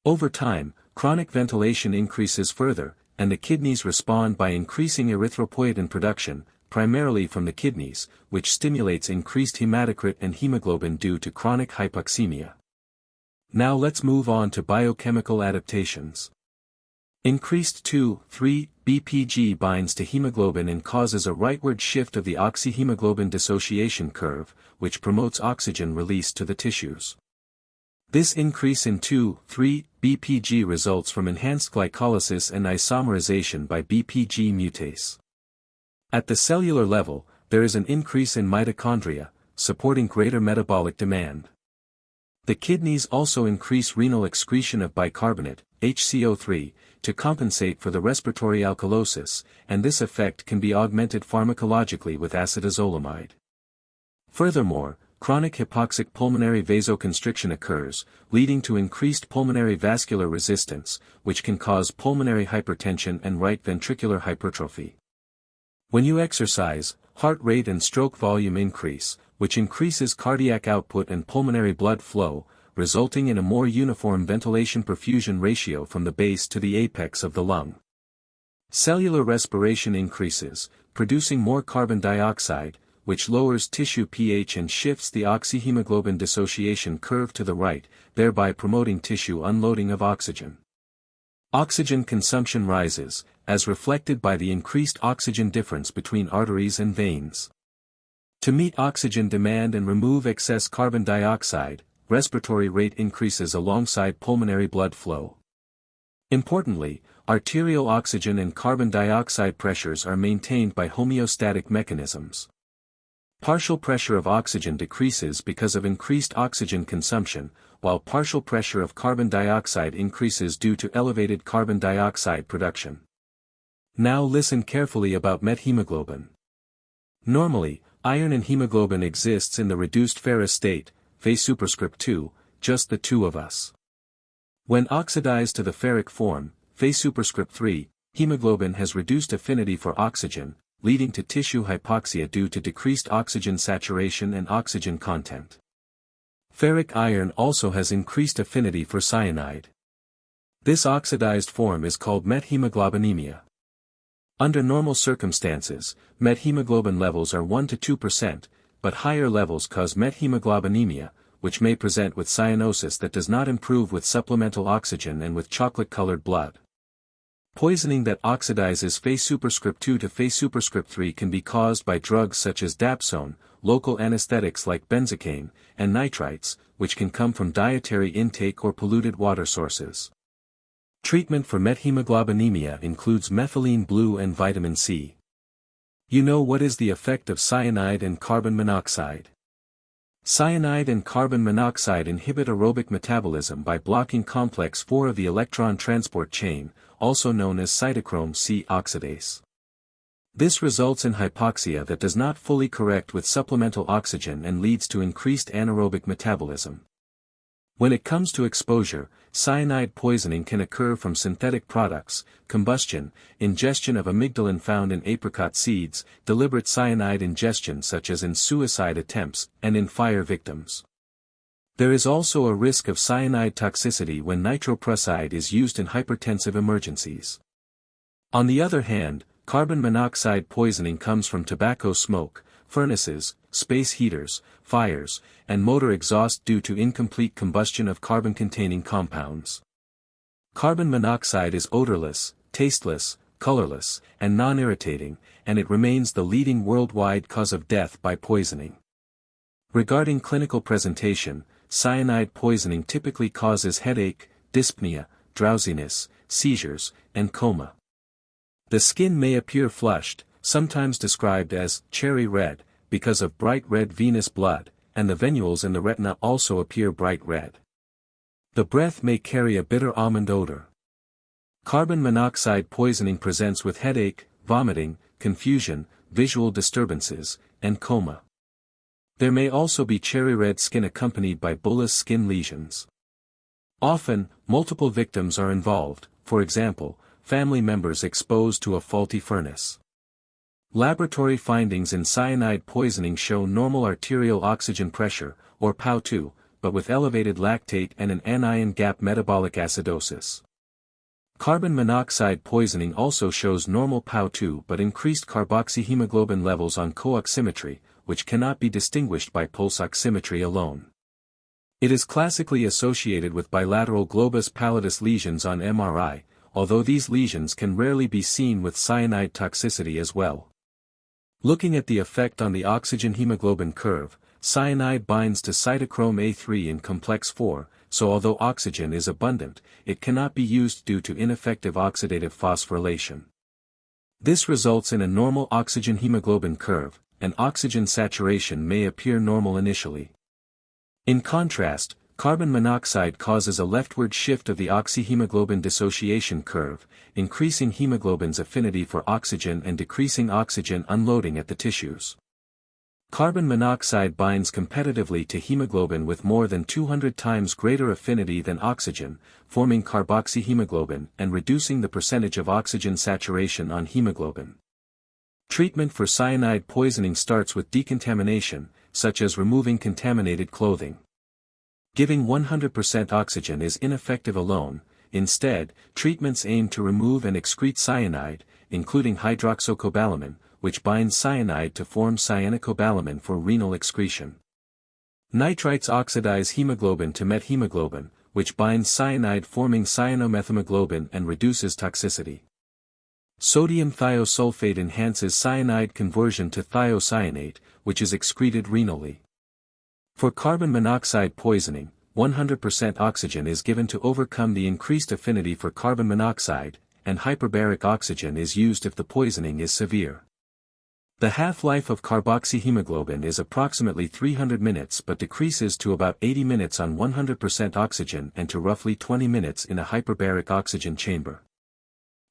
S1: Over time, chronic ventilation increases further, and the kidneys respond by increasing erythropoietin production, primarily from the kidneys, which stimulates increased hematocrit and hemoglobin due to chronic hypoxemia. Now let's move on to biochemical adaptations. Increased 2,3-BPG binds to hemoglobin and causes a rightward shift of the oxyhemoglobin dissociation curve, which promotes oxygen release to the tissues. This increase in 2,3-BPG results from enhanced glycolysis and isomerization by BPG mutase. At the cellular level, there is an increase in mitochondria, supporting greater metabolic demand. The kidneys also increase renal excretion of bicarbonate, HCO3, to compensate for the respiratory alkalosis, and this effect can be augmented pharmacologically with acetazolamide. Furthermore, chronic hypoxic pulmonary vasoconstriction occurs, leading to increased pulmonary vascular resistance, which can cause pulmonary hypertension and right ventricular hypertrophy. When you exercise, heart rate and stroke volume increase, which increases cardiac output and pulmonary blood flow, resulting in a more uniform ventilation perfusion ratio from the base to the apex of the lung. Cellular respiration increases, producing more carbon dioxide, which lowers tissue pH and shifts the oxyhemoglobin dissociation curve to the right, thereby promoting tissue unloading of oxygen. Oxygen consumption rises, as reflected by the increased oxygen difference between arteries and veins. To meet oxygen demand and remove excess carbon dioxide, respiratory rate increases alongside pulmonary blood flow. Importantly, arterial oxygen and carbon dioxide pressures are maintained by homeostatic mechanisms. Partial pressure of oxygen decreases because of increased oxygen consumption, while partial pressure of carbon dioxide increases due to elevated carbon dioxide production. Now listen carefully about methemoglobin. Normally, iron in hemoglobin exists in the reduced ferrous state, Fe superscript 2, just the two of us. When oxidized to the ferric form, Fe superscript 3, hemoglobin has reduced affinity for oxygen, leading to tissue hypoxia due to decreased oxygen saturation and oxygen content. Ferric iron also has increased affinity for cyanide. This oxidized form is called methemoglobinemia. Under normal circumstances, methemoglobin levels are 1 to 2%, but higher levels cause methemoglobinemia, which may present with cyanosis that does not improve with supplemental oxygen and with chocolate-colored blood. Poisoning that oxidizes Fe superscript 2 to Fe superscript 3 can be caused by drugs such as dapsone, local anesthetics like benzocaine, and nitrites, which can come from dietary intake or polluted water sources. Treatment for methemoglobinemia includes methylene blue and vitamin C. You know what is the effect of cyanide and carbon monoxide? Cyanide and carbon monoxide inhibit aerobic metabolism by blocking complex 4 of the electron transport chain, also known as cytochrome C oxidase. This results in hypoxia that does not fully correct with supplemental oxygen and leads to increased anaerobic metabolism. When it comes to exposure, cyanide poisoning can occur from synthetic products, combustion, ingestion of amygdalin found in apricot seeds, deliberate cyanide ingestion such as in suicide attempts, and in fire victims. There is also a risk of cyanide toxicity when nitroprusside is used in hypertensive emergencies. On the other hand, carbon monoxide poisoning comes from tobacco smoke, furnaces, space heaters, fires, and motor exhaust due to incomplete combustion of carbon-containing compounds. Carbon monoxide is odorless, tasteless, colorless, and non-irritating, and it remains the leading worldwide cause of death by poisoning. Regarding clinical presentation, cyanide poisoning typically causes headache, dyspnea, drowsiness, seizures, and coma. The skin may appear flushed, sometimes described as cherry red, because of bright red venous blood, and the venules in the retina also appear bright red. The breath may carry a bitter almond odor. Carbon monoxide poisoning presents with headache, vomiting, confusion, visual disturbances, and coma. There may also be cherry red skin accompanied by bullous skin lesions. Often, multiple victims are involved, for example, family members exposed to a faulty furnace. Laboratory findings in cyanide poisoning show normal arterial oxygen pressure, or PO2, but with elevated lactate and an anion gap metabolic acidosis. Carbon monoxide poisoning also shows normal PO2 but increased carboxyhemoglobin levels on co-oximetry, which cannot be distinguished by pulse oximetry alone. It is classically associated with bilateral globus pallidus lesions on MRI, although these lesions can rarely be seen with cyanide toxicity as well. Looking at the effect on the oxygen hemoglobin curve, cyanide binds to cytochrome A3 in complex 4, so although oxygen is abundant, it cannot be used due to ineffective oxidative phosphorylation. This results in a normal oxygen hemoglobin curve, and oxygen saturation may appear normal initially. In contrast, carbon monoxide causes a leftward shift of the oxyhemoglobin dissociation curve, increasing hemoglobin's affinity for oxygen and decreasing oxygen unloading at the tissues. Carbon monoxide binds competitively to hemoglobin with more than 200 times greater affinity than oxygen, forming carboxyhemoglobin and reducing the percentage of oxygen saturation on hemoglobin. Treatment for cyanide poisoning starts with decontamination, such as removing contaminated clothing. Giving 100% oxygen is ineffective alone. Instead, treatments aim to remove and excrete cyanide, including hydroxycobalamin, which binds cyanide to form cyanocobalamin for renal excretion. Nitrites oxidize hemoglobin to methemoglobin, which binds cyanide forming cyanomethemoglobin and reduces toxicity. Sodium thiosulfate enhances cyanide conversion to thiocyanate, which is excreted renally. For carbon monoxide poisoning, 100% oxygen is given to overcome the increased affinity for carbon monoxide, and hyperbaric oxygen is used if the poisoning is severe. The half-life of carboxyhemoglobin is approximately 300 minutes but decreases to about 80 minutes on 100% oxygen and to roughly 20 minutes in a hyperbaric oxygen chamber.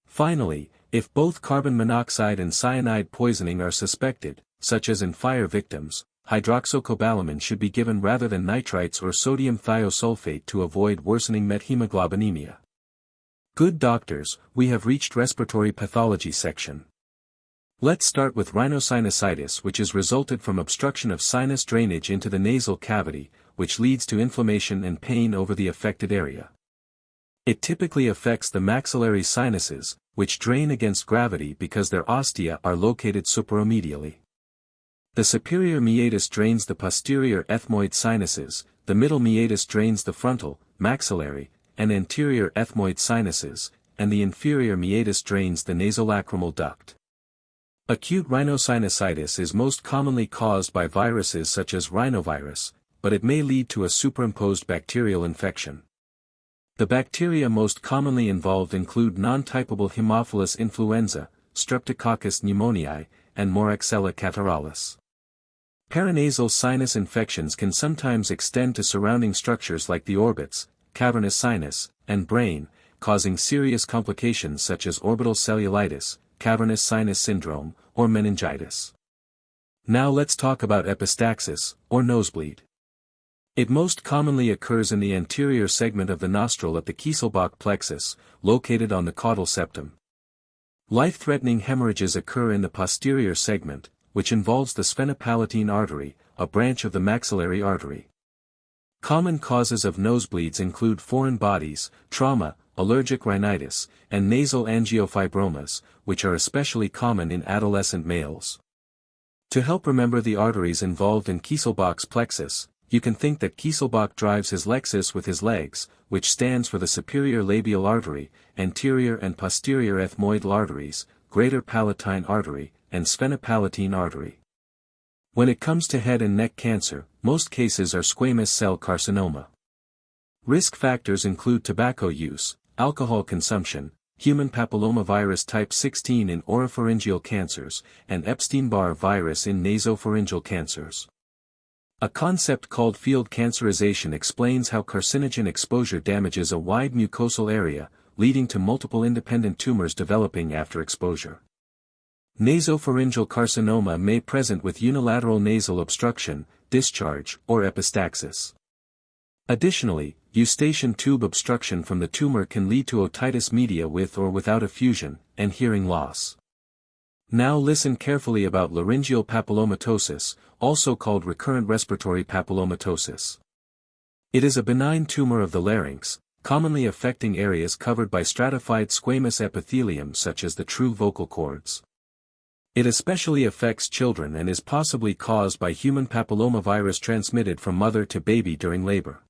S1: Finally, if both carbon monoxide and cyanide poisoning are suspected, such as in fire victims, hydroxycobalamin should be given rather than nitrites or sodium thiosulfate to avoid worsening methemoglobinemia. Good doctors, we have reached respiratory pathology section. Let's start with rhinosinusitis, which is resulted from obstruction of sinus drainage into the nasal cavity, which leads to inflammation and pain over the affected area. It typically affects the maxillary sinuses, which drain against gravity because their ostia are located supraromedially. The superior meatus drains the posterior ethmoid sinuses, the middle meatus drains the frontal, maxillary, and anterior ethmoid sinuses, and the inferior meatus drains the nasolacrimal duct. Acute rhinosinusitis is most commonly caused by viruses such as rhinovirus, but it may lead to a superimposed bacterial infection. The bacteria most commonly involved include non-typable Haemophilus influenza, Streptococcus pneumoniae, and Moraxella catarrhalis. Paranasal sinus infections can sometimes extend to surrounding structures like the orbits, cavernous sinus, and brain, causing serious complications such as orbital cellulitis, cavernous sinus syndrome, or meningitis. Now let's talk about epistaxis, or nosebleed. It most commonly occurs in the anterior segment of the nostril at the Kieselbach plexus, located on the caudal septum. Life-threatening hemorrhages occur in the posterior segment, which involves the sphenopalatine artery, a branch of the maxillary artery. Common causes of nosebleeds include foreign bodies, trauma, allergic rhinitis, and nasal angiofibromas, which are especially common in adolescent males. To help remember the arteries involved in Kieselbach's plexus, you can think that Kieselbach drives his Lexus with his legs, which stands for the superior labial artery, anterior and posterior ethmoidal arteries, greater palatine artery, and sphenopalatine artery. When it comes to head and neck cancer, most cases are squamous cell carcinoma. Risk factors include tobacco use, alcohol consumption, human papillomavirus type 16 in oropharyngeal cancers, and Epstein-Barr virus in nasopharyngeal cancers. A concept called field cancerization explains how carcinogen exposure damages a wide mucosal area, leading to multiple independent tumors developing after exposure. Nasopharyngeal carcinoma may present with unilateral nasal obstruction, discharge, or epistaxis. Additionally, eustachian tube obstruction from the tumor can lead to otitis media with or without effusion, and hearing loss. Now listen carefully about laryngeal papillomatosis, also called recurrent respiratory papillomatosis. It is a benign tumor of the larynx, commonly affecting areas covered by stratified squamous epithelium such as the true vocal cords. It especially affects children and is possibly caused by human papillomavirus transmitted from mother to baby during labor.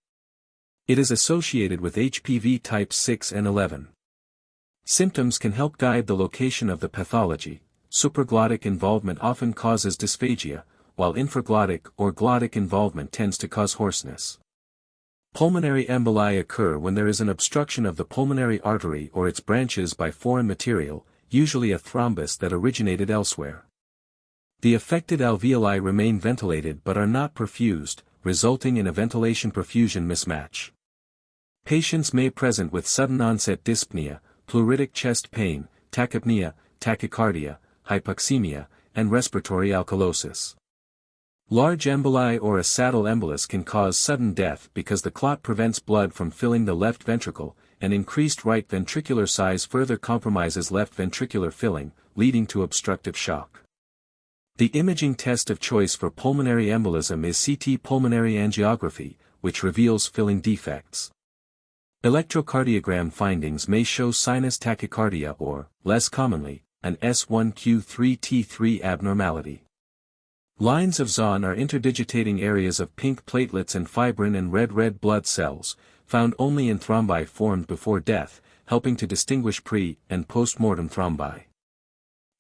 S1: It is associated with HPV types 6 and 11. Symptoms can help guide the location of the pathology. Supraglottic involvement often causes dysphagia, while infraglottic or glottic involvement tends to cause hoarseness. Pulmonary emboli occur when there is an obstruction of the pulmonary artery or its branches by foreign material, usually a thrombus that originated elsewhere. The affected alveoli remain ventilated but are not perfused, resulting in a ventilation-perfusion mismatch. Patients may present with sudden-onset dyspnea, pleuritic chest pain, tachypnea, tachycardia, hypoxemia, and respiratory alkalosis. Large emboli or a saddle embolus can cause sudden death because the clot prevents blood from filling the left ventricle, and increased right ventricular size further compromises left ventricular filling, leading to obstructive shock. The imaging test of choice for pulmonary embolism is CT pulmonary angiography, which reveals filling defects. Electrocardiogram findings may show sinus tachycardia or, less commonly, an S1Q3T3 abnormality. Lines of Zahn are interdigitating areas of pink platelets and fibrin and red blood cells, found only in thrombi formed before death, helping to distinguish pre- and post-mortem thrombi.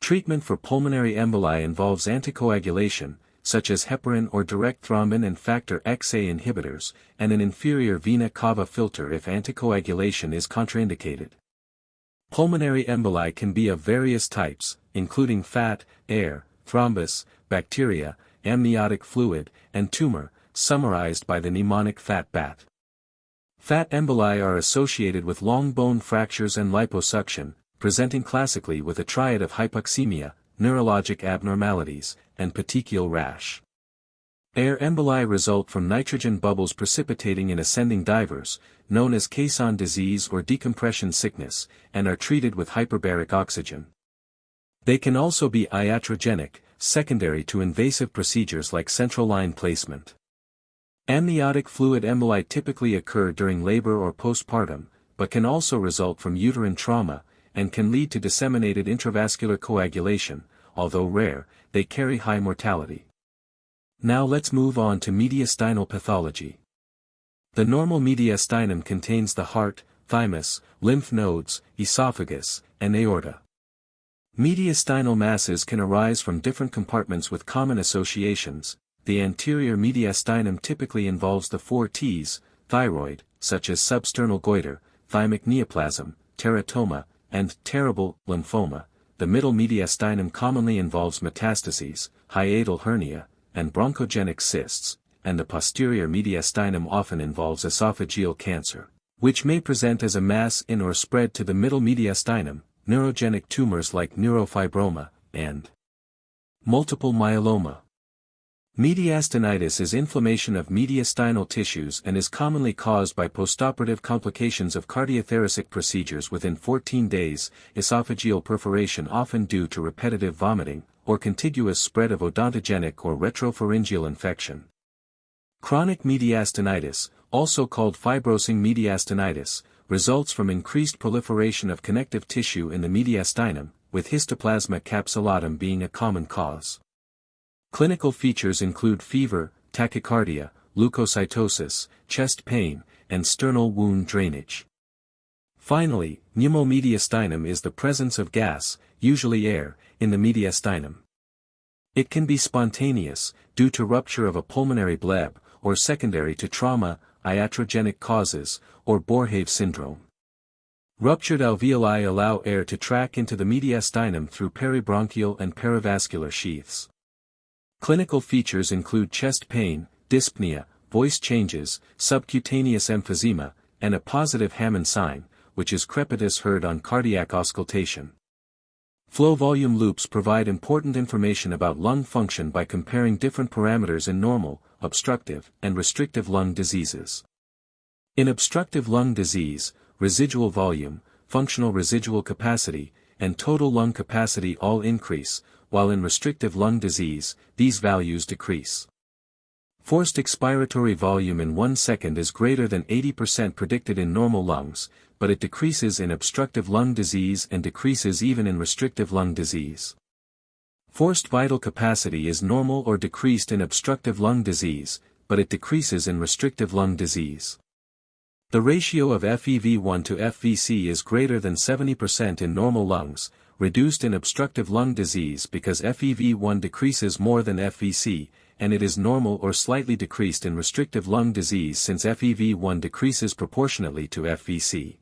S1: Treatment for pulmonary emboli involves anticoagulation, such as heparin or direct thrombin and factor XA inhibitors, and an inferior vena cava filter if anticoagulation is contraindicated. Pulmonary emboli can be of various types, including fat, air, thrombus, bacteria, amniotic fluid, and tumor, summarized by the mnemonic FAT-BAT. Fat emboli are associated with long bone fractures and liposuction, presenting classically with a triad of hypoxemia, neurologic abnormalities, and petechial rash. Air emboli result from nitrogen bubbles precipitating in ascending divers, known as caisson disease or decompression sickness, and are treated with hyperbaric oxygen. They can also be iatrogenic, secondary to invasive procedures like central line placement. Amniotic fluid emboli typically occur during labor or postpartum, but can also result from uterine trauma, and can lead to disseminated intravascular coagulation. Although rare, they carry high mortality. Now let's move on to mediastinal pathology. The normal mediastinum contains the heart, thymus, lymph nodes, esophagus, and aorta. Mediastinal masses can arise from different compartments with common associations. The anterior mediastinum typically involves the 4 T's, thyroid, such as substernal goiter, thymic neoplasm, teratoma, and terrible lymphoma. the middle mediastinum commonly involves metastases, hiatal hernia, and bronchogenic cysts, and the posterior mediastinum often involves esophageal cancer, which may present as a mass in or spread to the middle mediastinum, neurogenic tumors like neurofibroma, and multiple myeloma. Mediastinitis is inflammation of mediastinal tissues and is commonly caused by postoperative complications of cardiothoracic procedures within 14 days, esophageal perforation often due to repetitive vomiting, or contiguous spread of odontogenic or retropharyngeal infection. Chronic mediastinitis, also called fibrosing mediastinitis, results from increased proliferation of connective tissue in the mediastinum, with histoplasma capsulatum being a common cause. Clinical features include fever, tachycardia, leukocytosis, chest pain, and sternal wound drainage. Finally, pneumomediastinum is the presence of gas, usually air, in the mediastinum. It can be spontaneous, due to rupture of a pulmonary bleb, or secondary to trauma, iatrogenic causes, or Borhave syndrome. Ruptured alveoli allow air to track into the mediastinum through peribronchial and perivascular sheaths. Clinical features include chest pain, dyspnea, voice changes, subcutaneous emphysema, and a positive Hammond sign, which is crepitus heard on cardiac auscultation. Flow volume loops provide important information about lung function by comparing different parameters in normal, obstructive, and restrictive lung diseases. In obstructive lung disease, residual volume, functional residual capacity, and total lung capacity all increase, while in restrictive lung disease, these values decrease. Forced expiratory volume in 1 second is greater than 80% predicted in normal lungs, but it decreases in obstructive lung disease and decreases even in restrictive lung disease. Forced vital capacity is normal or decreased in obstructive lung disease, but it decreases in restrictive lung disease. The ratio of FEV1 to FVC is greater than 70% in normal lungs, reduced in obstructive lung disease because FEV1 decreases more than FVC, and it is normal or slightly decreased in restrictive lung disease since FEV1 decreases proportionately to FVC.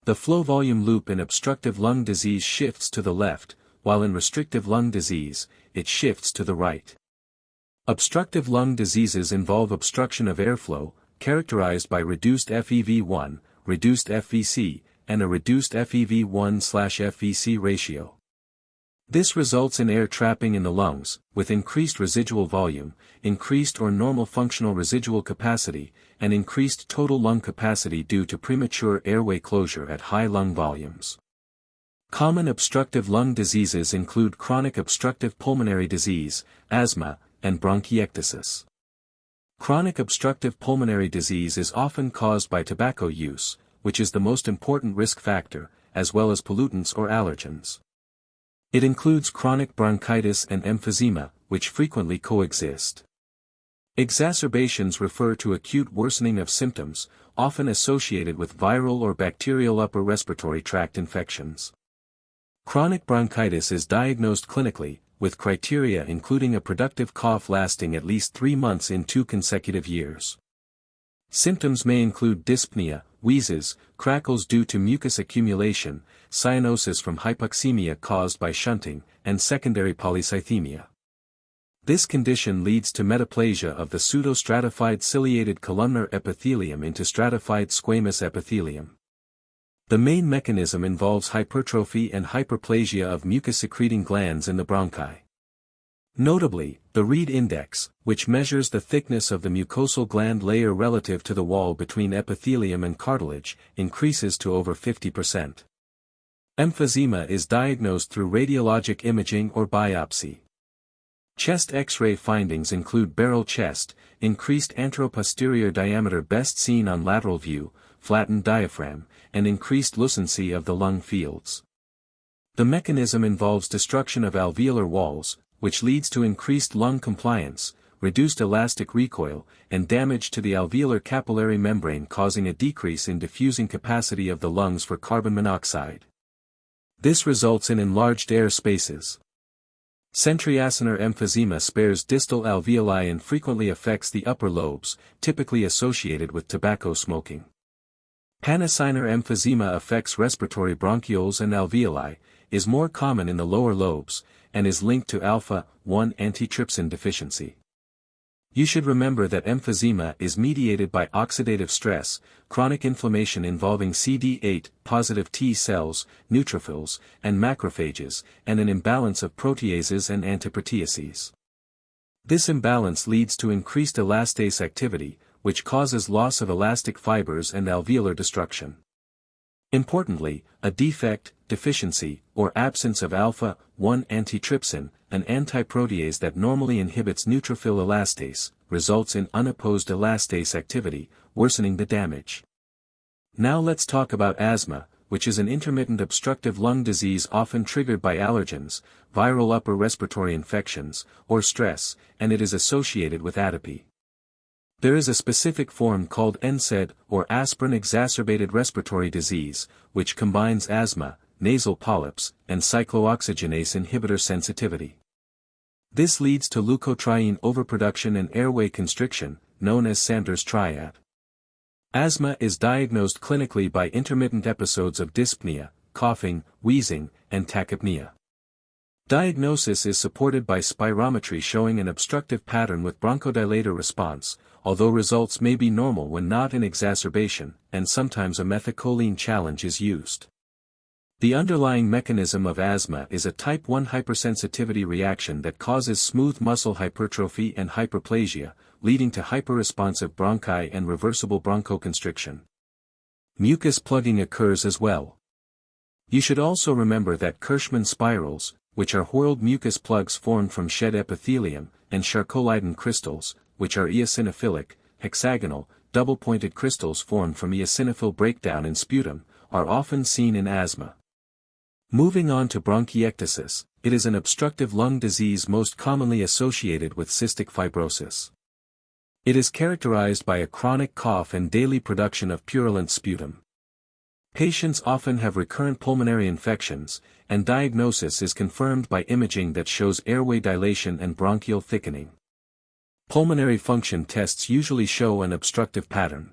S1: The flow volume loop in obstructive lung disease shifts to the left, while in restrictive lung disease, it shifts to the right. Obstructive lung diseases involve obstruction of airflow, characterized by reduced FEV1, reduced FVC, and a reduced FEV1/FVC ratio. This results in air trapping in the lungs, with increased residual volume, increased or normal functional residual capacity, and increased total lung capacity due to premature airway closure at high lung volumes. Common obstructive lung diseases include chronic obstructive pulmonary disease, asthma, and bronchiectasis. Chronic obstructive pulmonary disease is often caused by tobacco use, which is the most important risk factor, as well as pollutants or allergens. It includes chronic bronchitis and emphysema, which frequently coexist. Exacerbations refer to acute worsening of symptoms, often associated with viral or bacterial upper respiratory tract infections. Chronic bronchitis is diagnosed clinically, with criteria including a productive cough lasting at least 3 months in 2 consecutive years. Symptoms may include dyspnea, wheezes, crackles due to mucus accumulation, cyanosis from hypoxemia caused by shunting, and secondary polycythemia. This condition leads to metaplasia of the pseudostratified ciliated columnar epithelium into stratified squamous epithelium. The main mechanism involves hypertrophy and hyperplasia of mucus-secreting glands in the bronchi. Notably, the Reed index, which measures the thickness of the mucosal gland layer relative to the wall between epithelium and cartilage, increases to over 50%. Emphysema is diagnosed through radiologic imaging or biopsy. Chest X-ray findings include barrel chest, increased anteroposterior diameter best seen on lateral view, flattened diaphragm, and increased lucency of the lung fields. The mechanism involves destruction of alveolar walls, which leads to increased lung compliance, reduced elastic recoil, and damage to the alveolar capillary membrane causing a decrease in diffusing capacity of the lungs for carbon monoxide. This results in enlarged air spaces. Centriacinar emphysema spares distal alveoli and frequently affects the upper lobes, typically associated with tobacco smoking. Panacinar emphysema affects respiratory bronchioles and alveoli, is more common in the lower lobes, and is linked to alpha-1 antitrypsin deficiency. You should remember that emphysema is mediated by oxidative stress, chronic inflammation involving CD8 positive T cells, neutrophils, and macrophages, and an imbalance of proteases and antiproteases. This imbalance leads to increased elastase activity, which causes loss of elastic fibers and alveolar destruction. Importantly, a defect, deficiency, or absence of alpha-1 antitrypsin, an antiprotease that normally inhibits neutrophil elastase, results in unopposed elastase activity, worsening the damage. Now let's talk about asthma, which is an intermittent obstructive lung disease often triggered by allergens, viral upper respiratory infections, or stress, and it is associated with atopy. There is a specific form called NSAID, or aspirin-exacerbated respiratory disease, which combines asthma, nasal polyps, and cyclooxygenase inhibitor sensitivity. This leads to leukotriene overproduction and airway constriction, known as Sanders triad. Asthma is diagnosed clinically by intermittent episodes of dyspnea, coughing, wheezing, and tachypnea. Diagnosis is supported by spirometry showing an obstructive pattern with bronchodilator response, although results may be normal when not in exacerbation, and sometimes a methacholine challenge is used. The underlying mechanism of asthma is a type 1 hypersensitivity reaction that causes smooth muscle hypertrophy and hyperplasia, leading to hyperresponsive bronchi and reversible bronchoconstriction. Mucus plugging occurs as well. You should also remember that Kirschmann spirals, which are whorled mucus plugs formed from shed epithelium, and Charcot-Leyden crystals, which are eosinophilic, hexagonal, double-pointed crystals formed from eosinophil breakdown in sputum, are often seen in asthma. Moving on to bronchiectasis, it is an obstructive lung disease most commonly associated with cystic fibrosis. It is characterized by a chronic cough and daily production of purulent sputum. Patients often have recurrent pulmonary infections, and diagnosis is confirmed by imaging that shows airway dilation and bronchial thickening. Pulmonary function tests usually show an obstructive pattern.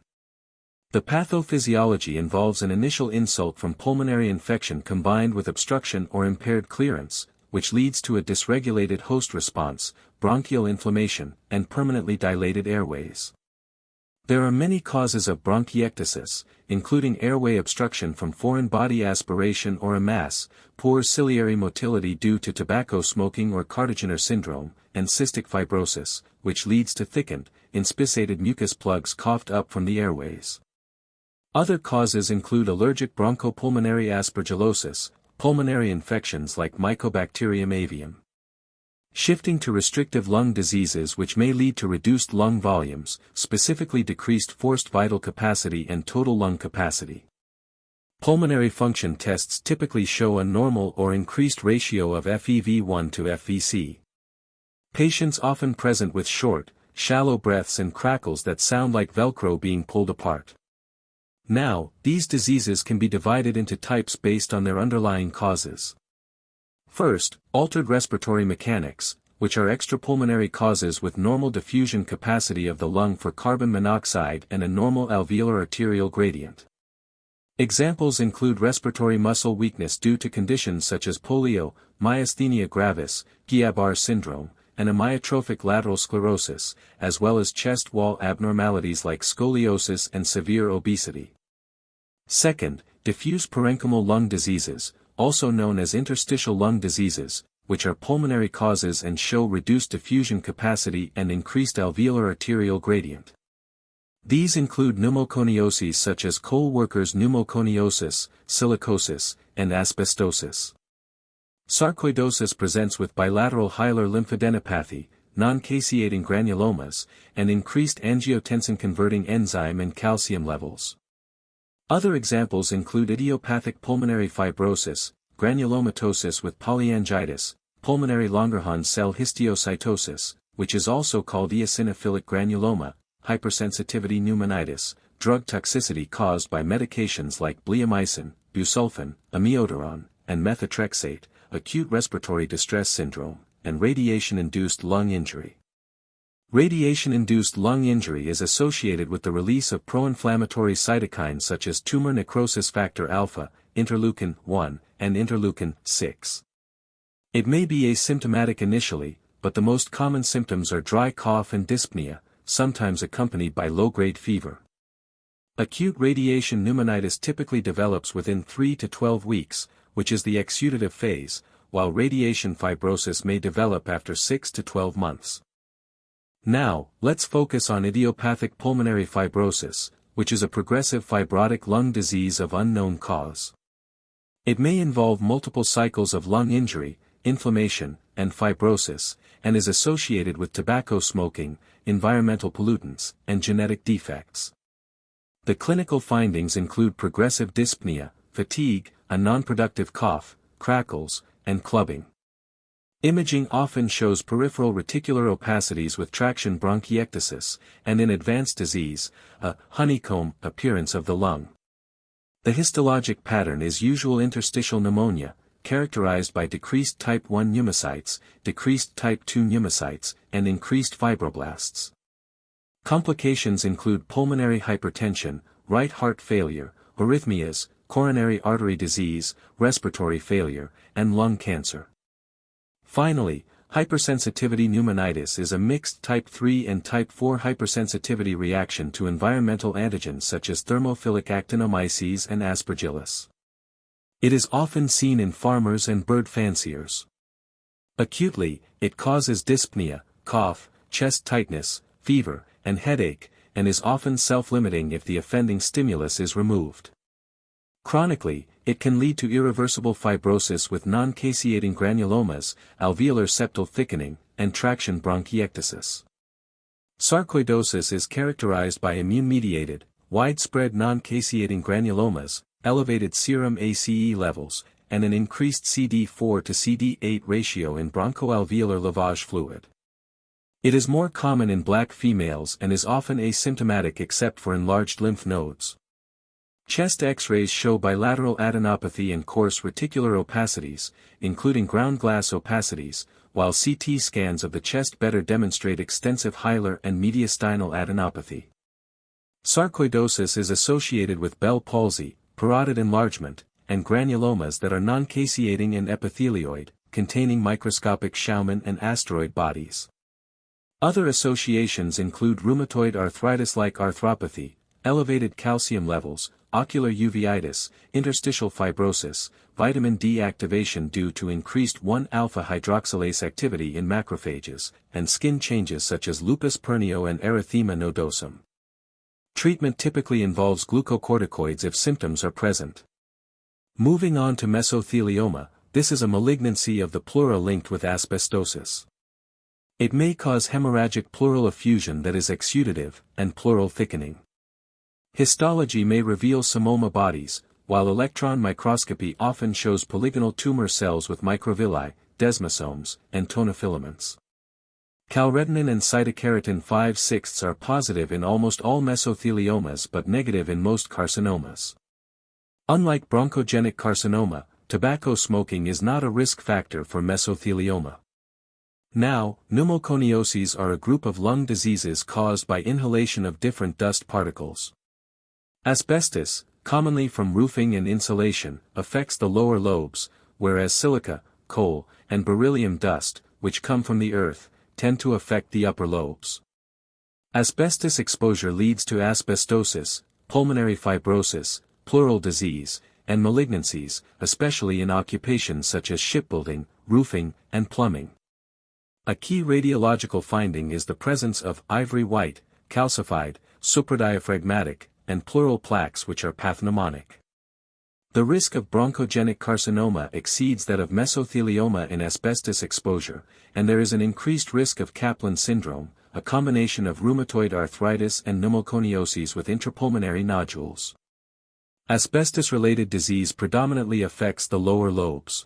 S1: The pathophysiology involves an initial insult from pulmonary infection combined with obstruction or impaired clearance, which leads to a dysregulated host response, bronchial inflammation, and permanently dilated airways. There are many causes of bronchiectasis, including airway obstruction from foreign body aspiration or a mass, poor ciliary motility due to tobacco smoking or Cardigener syndrome, and cystic fibrosis, which leads to thickened, inspissated mucus plugs coughed up from the airways. Other causes include allergic bronchopulmonary aspergillosis, pulmonary infections like Mycobacterium avium. Shifting to restrictive lung diseases which may lead to reduced lung volumes, specifically decreased forced vital capacity and total lung capacity. Pulmonary function tests typically show a normal or increased ratio of FEV1 to FVC. Patients often present with short, shallow breaths and crackles that sound like Velcro being pulled apart. Now, these diseases can be divided into types based on their underlying causes. First, altered respiratory mechanics, which are extrapulmonary causes with normal diffusion capacity of the lung for carbon monoxide and a normal alveolar arterial gradient. Examples include respiratory muscle weakness due to conditions such as polio, myasthenia gravis, Guillain-Barré syndrome, and amyotrophic lateral sclerosis, as well as chest wall abnormalities like scoliosis and severe obesity. Second, diffuse parenchymal lung diseases, also known as interstitial lung diseases, which are pulmonary causes and show reduced diffusion capacity and increased alveolar arterial gradient. These include pneumoconioses such as coal workers' pneumoconiosis, silicosis, and asbestosis. Sarcoidosis presents with bilateral hilar lymphadenopathy, non-caseating granulomas, and increased angiotensin-converting enzyme and calcium levels. Other examples include idiopathic pulmonary fibrosis, granulomatosis with polyangiitis, pulmonary Langerhans cell histiocytosis, which is also called eosinophilic granuloma, hypersensitivity pneumonitis, drug toxicity caused by medications like bleomycin, busulfan, amiodarone, and methotrexate, acute respiratory distress syndrome, and radiation-induced lung injury. Radiation-induced lung injury is associated with the release of pro-inflammatory cytokines such as tumor necrosis factor alpha, interleukin-1, and interleukin-6. It may be asymptomatic initially, but the most common symptoms are dry cough and dyspnea, sometimes accompanied by low-grade fever. Acute radiation pneumonitis typically develops within 3 to 12 weeks, which is the exudative phase, while radiation fibrosis may develop after 6 to 12 months. Now, let's focus on idiopathic pulmonary fibrosis, which is a progressive fibrotic lung disease of unknown cause. It may involve multiple cycles of lung injury, inflammation, and fibrosis, and is associated with tobacco smoking, environmental pollutants, and genetic defects. The clinical findings include progressive dyspnea, fatigue, a non-productive cough, crackles, and clubbing. Imaging often shows peripheral reticular opacities with traction bronchiectasis, and in advanced disease, a honeycomb appearance of the lung. The histologic pattern is usual interstitial pneumonia, characterized by decreased type 1 pneumocytes, decreased type 2 pneumocytes, and increased fibroblasts. Complications include pulmonary hypertension, right heart failure, arrhythmias, coronary artery disease, respiratory failure, and lung cancer. Finally, hypersensitivity pneumonitis is a mixed type 3 and type 4 hypersensitivity reaction to environmental antigens such as thermophilic actinomyces and aspergillus. It is often seen in farmers and bird fanciers. Acutely, it causes dyspnea, cough, chest tightness, fever, and headache, and is often self-limiting if the offending stimulus is removed. Chronically, it can lead to irreversible fibrosis with non-caseating granulomas, alveolar septal thickening, and traction bronchiectasis. Sarcoidosis is characterized by immune-mediated, widespread non-caseating granulomas, elevated serum ACE levels, and an increased CD4 to CD8 ratio in bronchoalveolar lavage fluid. It is more common in black females and is often asymptomatic except for enlarged lymph nodes. Chest X-rays show bilateral adenopathy and coarse reticular opacities, including ground glass opacities, while CT scans of the chest better demonstrate extensive hilar and mediastinal adenopathy. Sarcoidosis is associated with Bell palsy, parotid enlargement, and granulomas that are non-caseating and epithelioid, containing microscopic Schaumann and asteroid bodies. Other associations include rheumatoid arthritis-like arthropathy, elevated calcium levels, ocular uveitis, interstitial fibrosis, vitamin D activation due to increased 1-alpha hydroxylase activity in macrophages, and skin changes such as lupus pernio and erythema nodosum. Treatment typically involves glucocorticoids if symptoms are present. Moving on to mesothelioma, this is a malignancy of the pleura linked with asbestosis. It may cause hemorrhagic pleural effusion that is exudative, and pleural thickening. Histology may reveal psammoma bodies, while electron microscopy often shows polygonal tumor cells with microvilli, desmosomes, and tonofilaments. Calretinin and cytokeratin 5/6 are positive in almost all mesotheliomas but negative in most carcinomas. Unlike bronchogenic carcinoma, tobacco smoking is not a risk factor for mesothelioma. Now, pneumoconioses are a group of lung diseases caused by inhalation of different dust particles. Asbestos, commonly from roofing and insulation, affects the lower lobes, whereas silica, coal, and beryllium dust, which come from the earth, tend to affect the upper lobes. Asbestos exposure leads to asbestosis, pulmonary fibrosis, pleural disease, and malignancies, especially in occupations such as shipbuilding, roofing, and plumbing. A key radiological finding is the presence of ivory white, calcified, supradiaphragmatic, and pleural plaques which are pathognomonic. The risk of bronchogenic carcinoma exceeds that of mesothelioma in asbestos exposure, and there is an increased risk of Kaplan syndrome, a combination of rheumatoid arthritis and pneumoconioses with intrapulmonary nodules. Asbestos-related disease predominantly affects the lower lobes.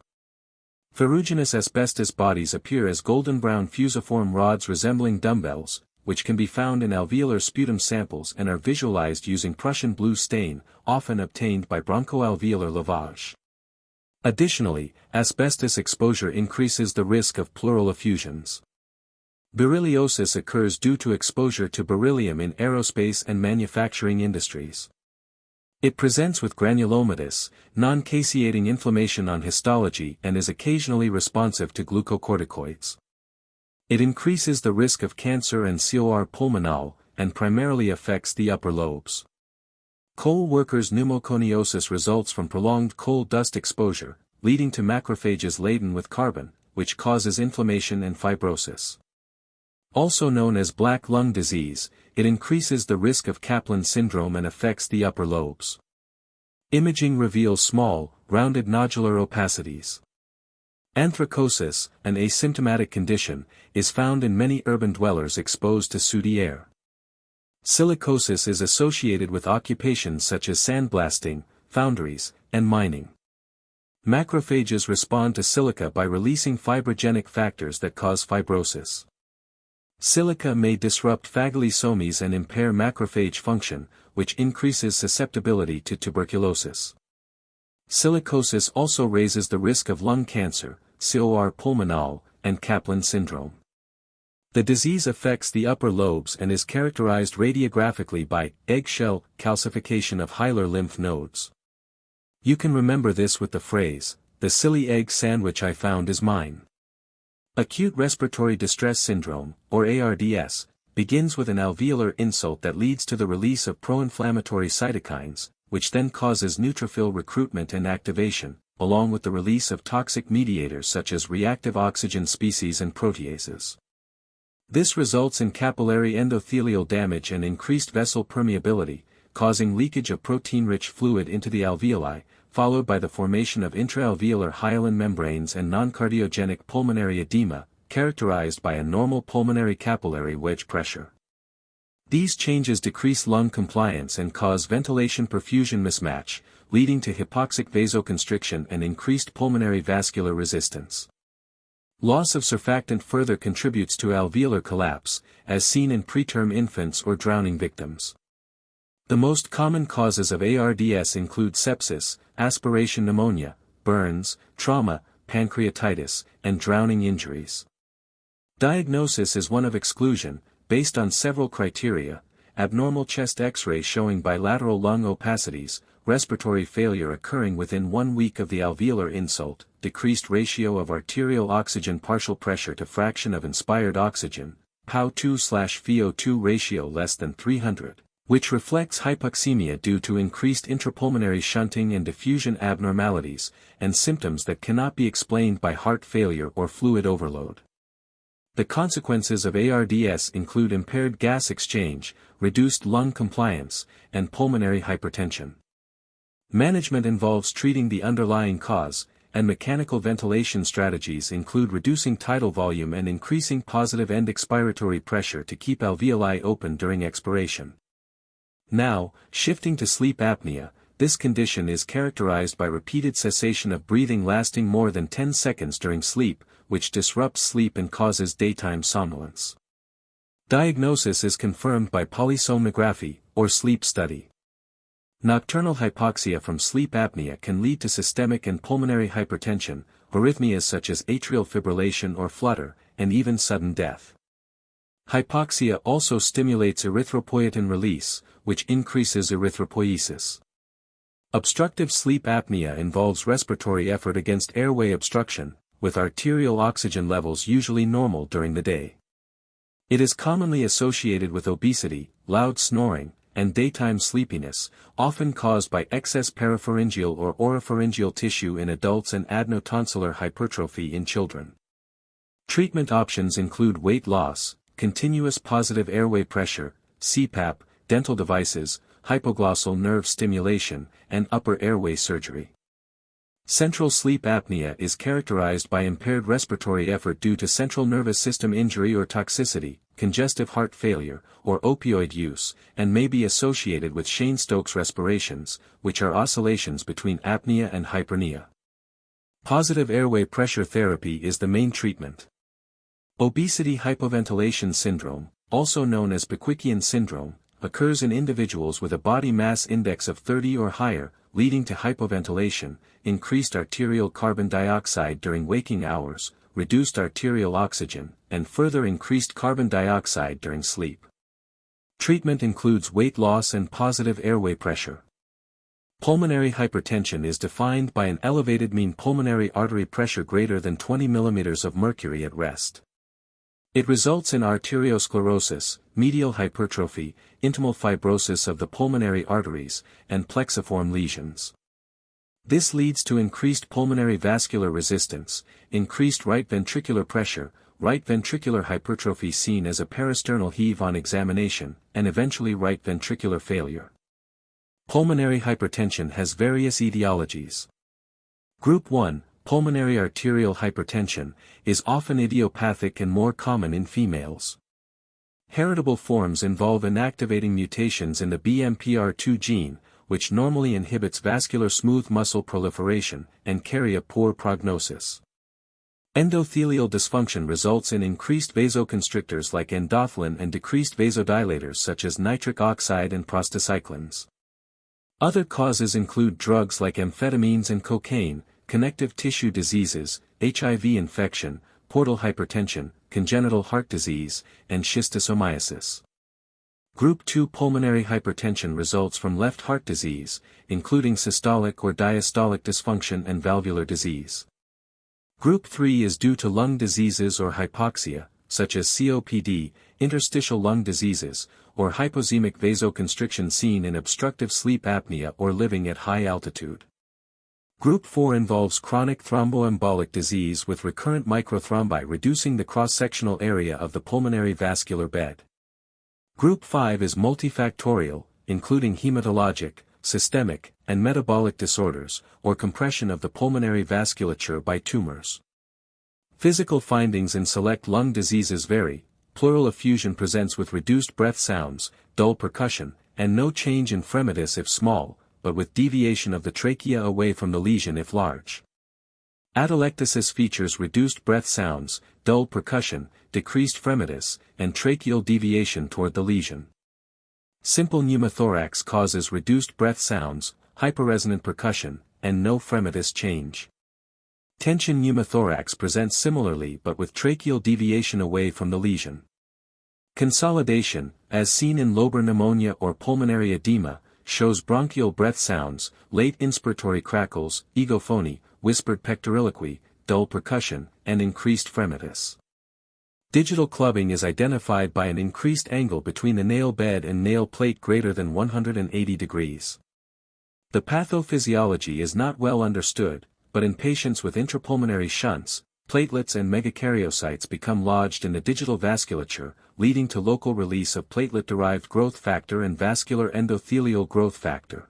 S1: Ferruginous asbestos bodies appear as golden-brown fusiform rods resembling dumbbells, which can be found in alveolar sputum samples and are visualized using Prussian blue stain, often obtained by bronchoalveolar lavage. Additionally, asbestos exposure increases the risk of pleural effusions. Berylliosis occurs due to exposure to beryllium in aerospace and manufacturing industries. It presents with granulomatous, non-caseating inflammation on histology and is occasionally responsive to glucocorticoids. It increases the risk of cancer and cor pulmonale, and primarily affects the upper lobes. Coal workers' pneumoconiosis results from prolonged coal dust exposure, leading to macrophages laden with carbon, which causes inflammation and fibrosis. Also known as black lung disease, it increases the risk of Kaplan syndrome and affects the upper lobes. Imaging reveals small, rounded nodular opacities. Anthracosis, an asymptomatic condition, is found in many urban dwellers exposed to sooty air. Silicosis is associated with occupations such as sandblasting, foundries, and mining. Macrophages respond to silica by releasing fibrogenic factors that cause fibrosis. Silica may disrupt phagocytomes and impair macrophage function, which increases susceptibility to tuberculosis. Silicosis also raises the risk of lung cancer, cor pulmonale, and Kaplan syndrome. The disease affects the upper lobes and is characterized radiographically by eggshell calcification of hilar lymph nodes. You can remember this with the phrase, "The silly egg sandwich I found is mine." Acute respiratory distress syndrome, or ARDS, begins with an alveolar insult that leads to the release of pro-inflammatory cytokines, which then causes neutrophil recruitment and activation, along with the release of toxic mediators such as reactive oxygen species and proteases. This results in capillary endothelial damage and increased vessel permeability, causing leakage of protein-rich fluid into the alveoli, followed by the formation of intraalveolar hyaline membranes and non-cardiogenic pulmonary edema, characterized by a normal pulmonary capillary wedge pressure. These changes decrease lung compliance and cause ventilation-perfusion mismatch, leading to hypoxic vasoconstriction and increased pulmonary vascular resistance. Loss of surfactant further contributes to alveolar collapse, as seen in preterm infants or drowning victims. The most common causes of ARDS include sepsis, aspiration pneumonia, burns, trauma, pancreatitis, and drowning injuries. Diagnosis is one of exclusion, based on several criteria: abnormal chest X-ray showing bilateral lung opacities, respiratory failure occurring within 1 week of the alveolar insult, decreased ratio of arterial oxygen partial pressure to fraction of inspired oxygen, PaO2/VO2 ratio less than 300. Which reflects hypoxemia due to increased intrapulmonary shunting and diffusion abnormalities, and symptoms that cannot be explained by heart failure or fluid overload. The consequences of ARDS include impaired gas exchange, reduced lung compliance, and pulmonary hypertension. Management involves treating the underlying cause, and mechanical ventilation strategies include reducing tidal volume and increasing positive end expiratory pressure to keep alveoli open during expiration. Now, shifting to sleep apnea, this condition is characterized by repeated cessation of breathing lasting more than 10 seconds during sleep, which disrupts sleep and causes daytime somnolence. Diagnosis is confirmed by polysomnography, or sleep study. Nocturnal hypoxia from sleep apnea can lead to systemic and pulmonary hypertension, arrhythmias such as atrial fibrillation or flutter, and even sudden death. Hypoxia also stimulates erythropoietin release, which increases erythropoiesis. Obstructive sleep apnea involves respiratory effort against airway obstruction, with arterial oxygen levels usually normal during the day. It is commonly associated with obesity, loud snoring, and daytime sleepiness, often caused by excess parapharyngeal or oropharyngeal tissue in adults and adenotonsillar hypertrophy in children. Treatment options include weight loss, continuous positive airway pressure, CPAP, dental devices, hypoglossal nerve stimulation, and upper airway surgery. Central sleep apnea is characterized by impaired respiratory effort due to central nervous system injury or toxicity, congestive heart failure, or opioid use, and may be associated with Cheyne-Stokes respirations, which are oscillations between apnea and hyperpnea. Positive airway pressure therapy is the main treatment. Obesity hypoventilation syndrome, also known as Pickwickian syndrome, occurs in individuals with a body mass index of 30 or higher, leading to hypoventilation, increased arterial carbon dioxide during waking hours, reduced arterial oxygen, and further increased carbon dioxide during sleep. Treatment includes weight loss and positive airway pressure. Pulmonary hypertension is defined by an elevated mean pulmonary artery pressure greater than 20 mm of mercury at rest. It results in arteriosclerosis, medial hypertrophy, intimal fibrosis of the pulmonary arteries, and plexiform lesions. This leads to increased pulmonary vascular resistance, increased right ventricular pressure, right ventricular hypertrophy seen as a peristernal heave on examination, and eventually right ventricular failure. Pulmonary hypertension has various etiologies. Group 1, pulmonary arterial hypertension, is often idiopathic and more common in females. Heritable forms involve inactivating mutations in the BMPR2 gene, which normally inhibits vascular smooth muscle proliferation, and carry a poor prognosis. Endothelial dysfunction results in increased vasoconstrictors like endothelin and decreased vasodilators such as nitric oxide and prostacyclins. Other causes include drugs like amphetamines and cocaine, connective tissue diseases, HIV infection, portal hypertension, congenital heart disease, and schistosomiasis. Group 2 pulmonary hypertension results from left heart disease, including systolic or diastolic dysfunction and valvular disease. Group 3 is due to lung diseases or hypoxia, such as COPD, interstitial lung diseases, or hypoxemic vasoconstriction seen in obstructive sleep apnea or living at high altitude. Group 4 involves chronic thromboembolic disease with recurrent microthrombi reducing the cross-sectional area of the pulmonary vascular bed. Group 5 is multifactorial, including hematologic, systemic, and metabolic disorders, or compression of the pulmonary vasculature by tumors. Physical findings in select lung diseases vary. Pleural effusion presents with reduced breath sounds, dull percussion, and no change in fremitus if small, but with deviation of the trachea away from the lesion if large. Atelectasis features reduced breath sounds, dull percussion, decreased fremitus, and tracheal deviation toward the lesion. Simple pneumothorax causes reduced breath sounds, hyperresonant percussion, and no fremitus change. Tension pneumothorax presents similarly but with tracheal deviation away from the lesion. Consolidation, as seen in lobar pneumonia or pulmonary edema, shows bronchial breath sounds, late inspiratory crackles, egophony, whispered pectoriloquy, dull percussion, and increased fremitus. Digital clubbing is identified by an increased angle between the nail bed and nail plate greater than 180 degrees. The pathophysiology is not well understood, but in patients with intrapulmonary shunts, platelets and megakaryocytes become lodged in the digital vasculature, leading to local release of platelet-derived growth factor and vascular endothelial growth factor.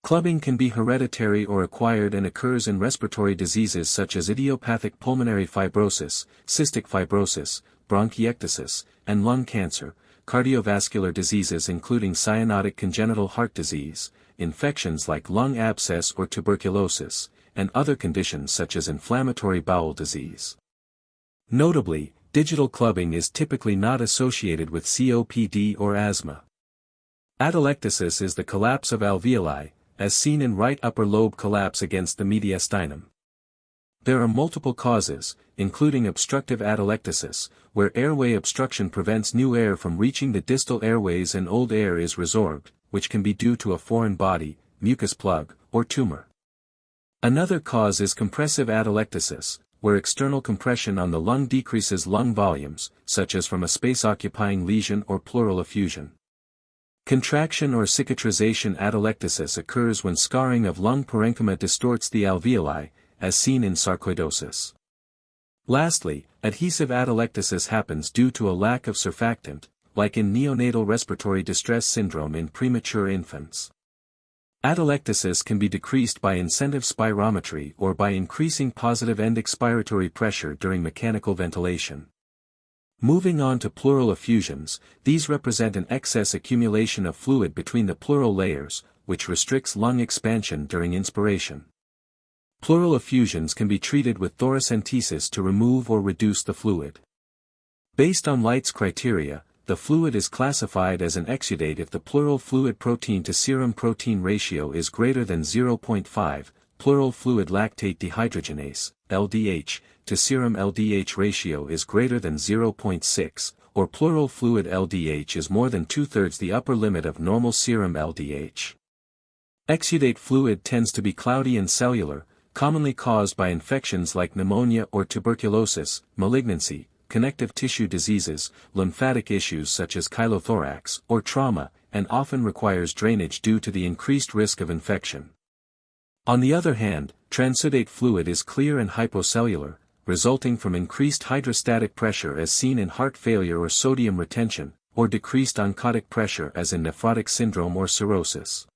S1: Clubbing can be hereditary or acquired and occurs in respiratory diseases such as idiopathic pulmonary fibrosis, cystic fibrosis, bronchiectasis, and lung cancer, cardiovascular diseases including cyanotic congenital heart disease, infections like lung abscess or tuberculosis, and other conditions such as inflammatory bowel disease. Notably, digital clubbing is typically not associated with COPD or asthma. Atelectasis is the collapse of alveoli, as seen in right upper lobe collapse against the mediastinum. There are multiple causes, including obstructive atelectasis, where airway obstruction prevents new air from reaching the distal airways and old air is resorbed, which can be due to a foreign body, mucus plug, or tumor. Another cause is compressive atelectasis, where external compression on the lung decreases lung volumes, such as from a space-occupying lesion or pleural effusion. Contraction or cicatrization atelectasis occurs when scarring of lung parenchyma distorts the alveoli, as seen in sarcoidosis. Lastly, adhesive atelectasis happens due to a lack of surfactant, like in neonatal respiratory distress syndrome in premature infants. Atelectasis can be decreased by incentive spirometry or by increasing positive end expiratory pressure during mechanical ventilation. Moving on to pleural effusions, these represent an excess accumulation of fluid between the pleural layers, which restricts lung expansion during inspiration. Pleural effusions can be treated with thoracentesis to remove or reduce the fluid. Based on Light's criteria, the fluid is classified as an exudate if the pleural fluid protein to serum protein ratio is greater than 0.5, pleural fluid lactate dehydrogenase, LDH, to serum LDH ratio is greater than 0.6, or pleural fluid LDH is more than 2/3 the upper limit of normal serum LDH. Exudate fluid tends to be cloudy and cellular, commonly caused by infections like pneumonia or tuberculosis, malignancy, connective tissue diseases, lymphatic issues such as chylothorax, or trauma, and often requires drainage due to the increased risk of infection. On the other hand, transudate fluid is clear and hypocellular, resulting from increased hydrostatic pressure as seen in heart failure or sodium retention, or decreased oncotic pressure as in nephrotic syndrome or cirrhosis.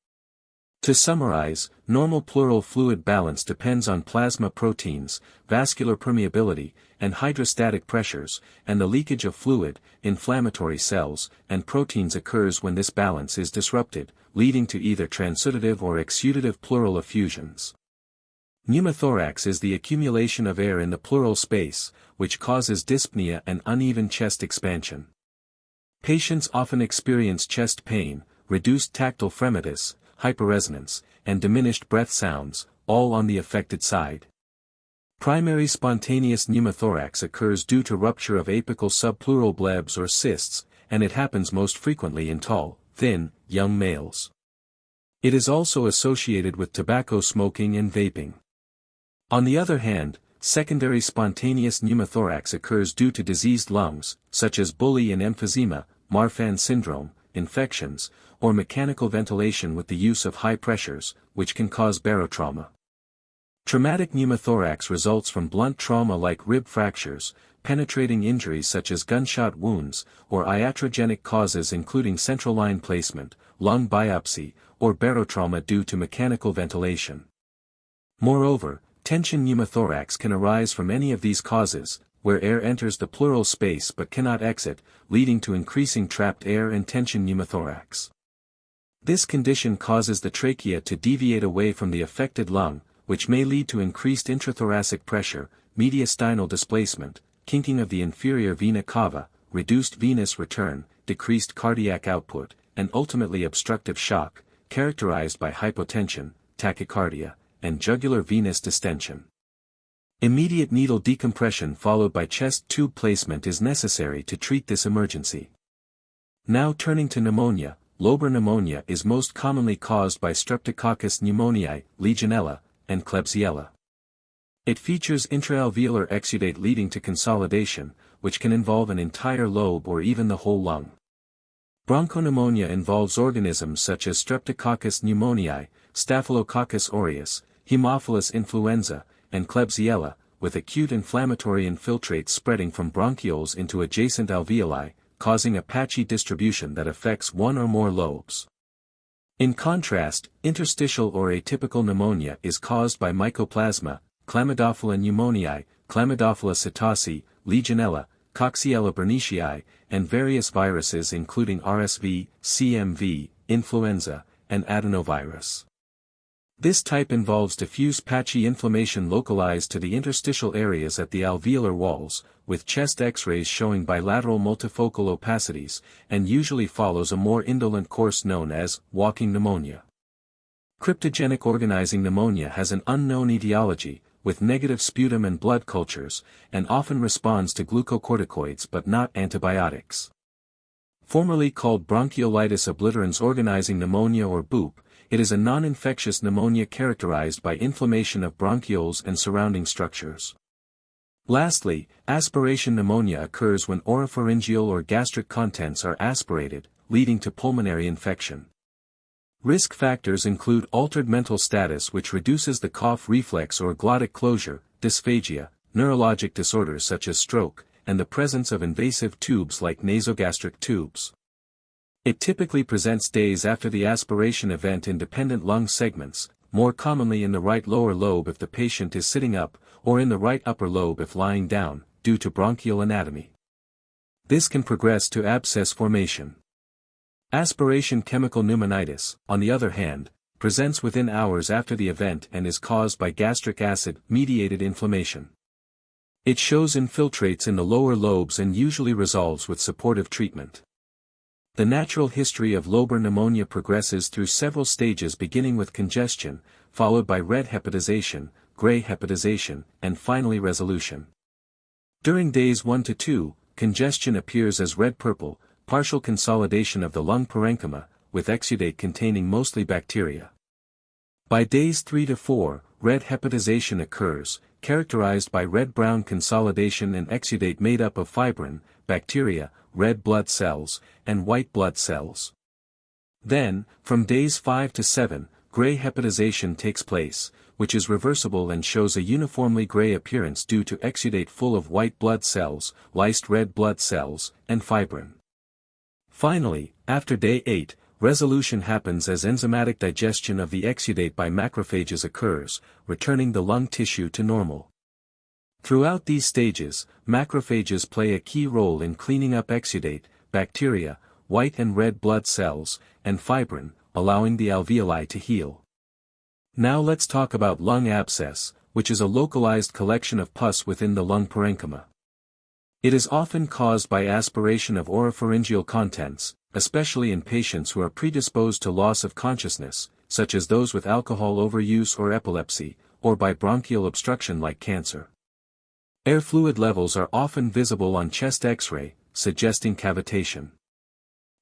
S1: To summarize, normal pleural fluid balance depends on plasma proteins, vascular permeability, and hydrostatic pressures, and the leakage of fluid, inflammatory cells, and proteins occurs when this balance is disrupted, leading to either transudative or exudative pleural effusions. Pneumothorax is the accumulation of air in the pleural space, which causes dyspnea and uneven chest expansion. Patients often experience chest pain, reduced tactile fremitus, hyperresonance, and diminished breath sounds, all on the affected side. Primary spontaneous pneumothorax occurs due to rupture of apical subpleural blebs or cysts, and it happens most frequently in tall, thin, young males. It is also associated with tobacco smoking and vaping. On the other hand, secondary spontaneous pneumothorax occurs due to diseased lungs, such as bullae and emphysema, Marfan syndrome, infections, or mechanical ventilation with the use of high pressures, which can cause barotrauma. Traumatic pneumothorax results from blunt trauma like rib fractures, penetrating injuries such as gunshot wounds, or iatrogenic causes including central line placement, lung biopsy, or barotrauma due to mechanical ventilation. Moreover, tension pneumothorax can arise from any of these causes, where air enters the pleural space but cannot exit, leading to increasing trapped air and tension pneumothorax. This condition causes the trachea to deviate away from the affected lung, which may lead to increased intrathoracic pressure, mediastinal displacement, kinking of the inferior vena cava, reduced venous return, decreased cardiac output, and ultimately obstructive shock, characterized by hypotension, tachycardia, and jugular venous distension. Immediate needle decompression followed by chest tube placement is necessary to treat this emergency. Now turning to pneumonia, lobar pneumonia is most commonly caused by Streptococcus pneumoniae, Legionella, and Klebsiella. It features intraalveolar exudate leading to consolidation, which can involve an entire lobe or even the whole lung. Bronchopneumonia involves organisms such as Streptococcus pneumoniae, Staphylococcus aureus, Haemophilus influenza, and Klebsiella, with acute inflammatory infiltrates spreading from bronchioles into adjacent alveoli, causing a patchy distribution that affects one or more lobes. In contrast, interstitial or atypical pneumonia is caused by Mycoplasma, Chlamydophila pneumoniae, Chlamydophila psittaci, Legionella, Coxiella bernicii, and various viruses including RSV, CMV, influenza, and adenovirus. This type involves diffuse patchy inflammation localized to the interstitial areas at the alveolar walls, with chest X-rays showing bilateral multifocal opacities, and usually follows a more indolent course known as walking pneumonia. Cryptogenic organizing pneumonia has an unknown etiology, with negative sputum and blood cultures, and often responds to glucocorticoids but not antibiotics. Formerly called bronchiolitis obliterans organizing pneumonia or BOOP, it is a non-infectious pneumonia characterized by inflammation of bronchioles and surrounding structures. Lastly, aspiration pneumonia occurs when oropharyngeal or gastric contents are aspirated, leading to pulmonary infection. Risk factors include altered mental status which reduces the cough reflex or glottic closure, dysphagia, neurologic disorders such as stroke, and the presence of invasive tubes like nasogastric tubes. It typically presents days after the aspiration event in dependent lung segments, more commonly in the right lower lobe if the patient is sitting up, or in the right upper lobe if lying down, due to bronchial anatomy. This can progress to abscess formation. Aspiration chemical pneumonitis, on the other hand, presents within hours after the event and is caused by gastric acid-mediated inflammation. It shows infiltrates in the lower lobes and usually resolves with supportive treatment. The natural history of lobar pneumonia progresses through several stages beginning with congestion, followed by red hepatization, gray hepatization, and finally resolution. During days 1 to 2, congestion appears as red-purple, partial consolidation of the lung parenchyma, with exudate containing mostly bacteria. By days 3 to 4, red hepatization occurs, characterized by red-brown consolidation and exudate made up of fibrin, bacteria, red blood cells, and white blood cells. Then, from days 5 to 7, gray hepatization takes place, which is reversible and shows a uniformly gray appearance due to exudate full of white blood cells, lysed red blood cells, and fibrin. Finally, after day 8, resolution happens as enzymatic digestion of the exudate by macrophages occurs, returning the lung tissue to normal. Throughout these stages, macrophages play a key role in cleaning up exudate, bacteria, white and red blood cells, and fibrin, allowing the alveoli to heal. Now let's talk about lung abscess, which is a localized collection of pus within the lung parenchyma. It is often caused by aspiration of oropharyngeal contents, especially in patients who are predisposed to loss of consciousness, such as those with alcohol overuse or epilepsy, or by bronchial obstruction like cancer. Air fluid levels are often visible on chest X-ray, suggesting cavitation.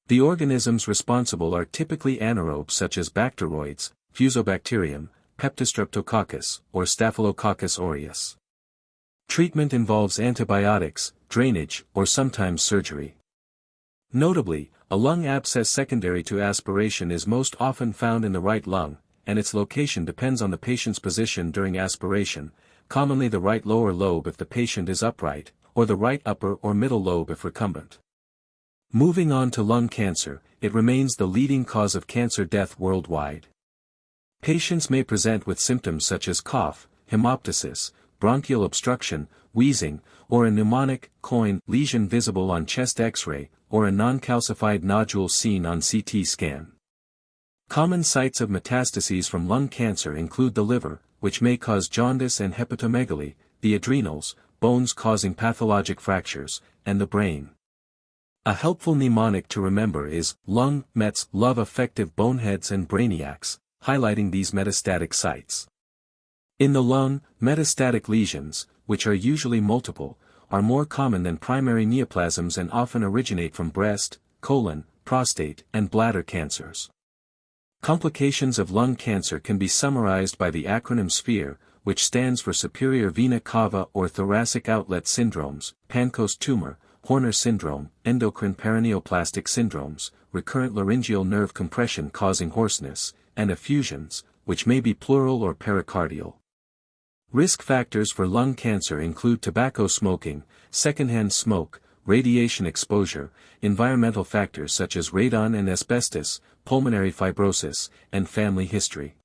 S1: The organisms responsible are typically anaerobes such as bacteroids, Fusobacterium, Peptostreptococcus, or Staphylococcus aureus. Treatment involves antibiotics, drainage, or sometimes surgery. Notably, a lung abscess secondary to aspiration is most often found in the right lung, and its location depends on the patient's position during aspiration, commonly the right lower lobe if the patient is upright, or the right upper or middle lobe if recumbent. Moving on to lung cancer, it remains the leading cause of cancer death worldwide. Patients may present with symptoms such as cough, hemoptysis, bronchial obstruction, wheezing, or a pneumonic, coin lesion visible on chest X-ray, or a non-calcified nodule seen on CT scan. Common sites of metastases from lung cancer include the liver, which may cause jaundice and hepatomegaly, the adrenals, bones causing pathologic fractures, and the brain. A helpful mnemonic to remember is, lung mets love effective boneheads and brainiacs, highlighting these metastatic sites. In the lung, metastatic lesions, which are usually multiple, are more common than primary neoplasms and often originate from breast, colon, prostate, and bladder cancers. Complications of lung cancer can be summarized by the acronym SPHERE, which stands for superior vena cava or thoracic outlet syndromes, Pancoast tumor, Horner syndrome, endocrine paraneoplastic syndromes, recurrent laryngeal nerve compression causing hoarseness, and effusions, which may be pleural or pericardial. Risk factors for lung cancer include tobacco smoking, secondhand smoke, radiation exposure, environmental factors such as radon and asbestos, pulmonary fibrosis, and family history.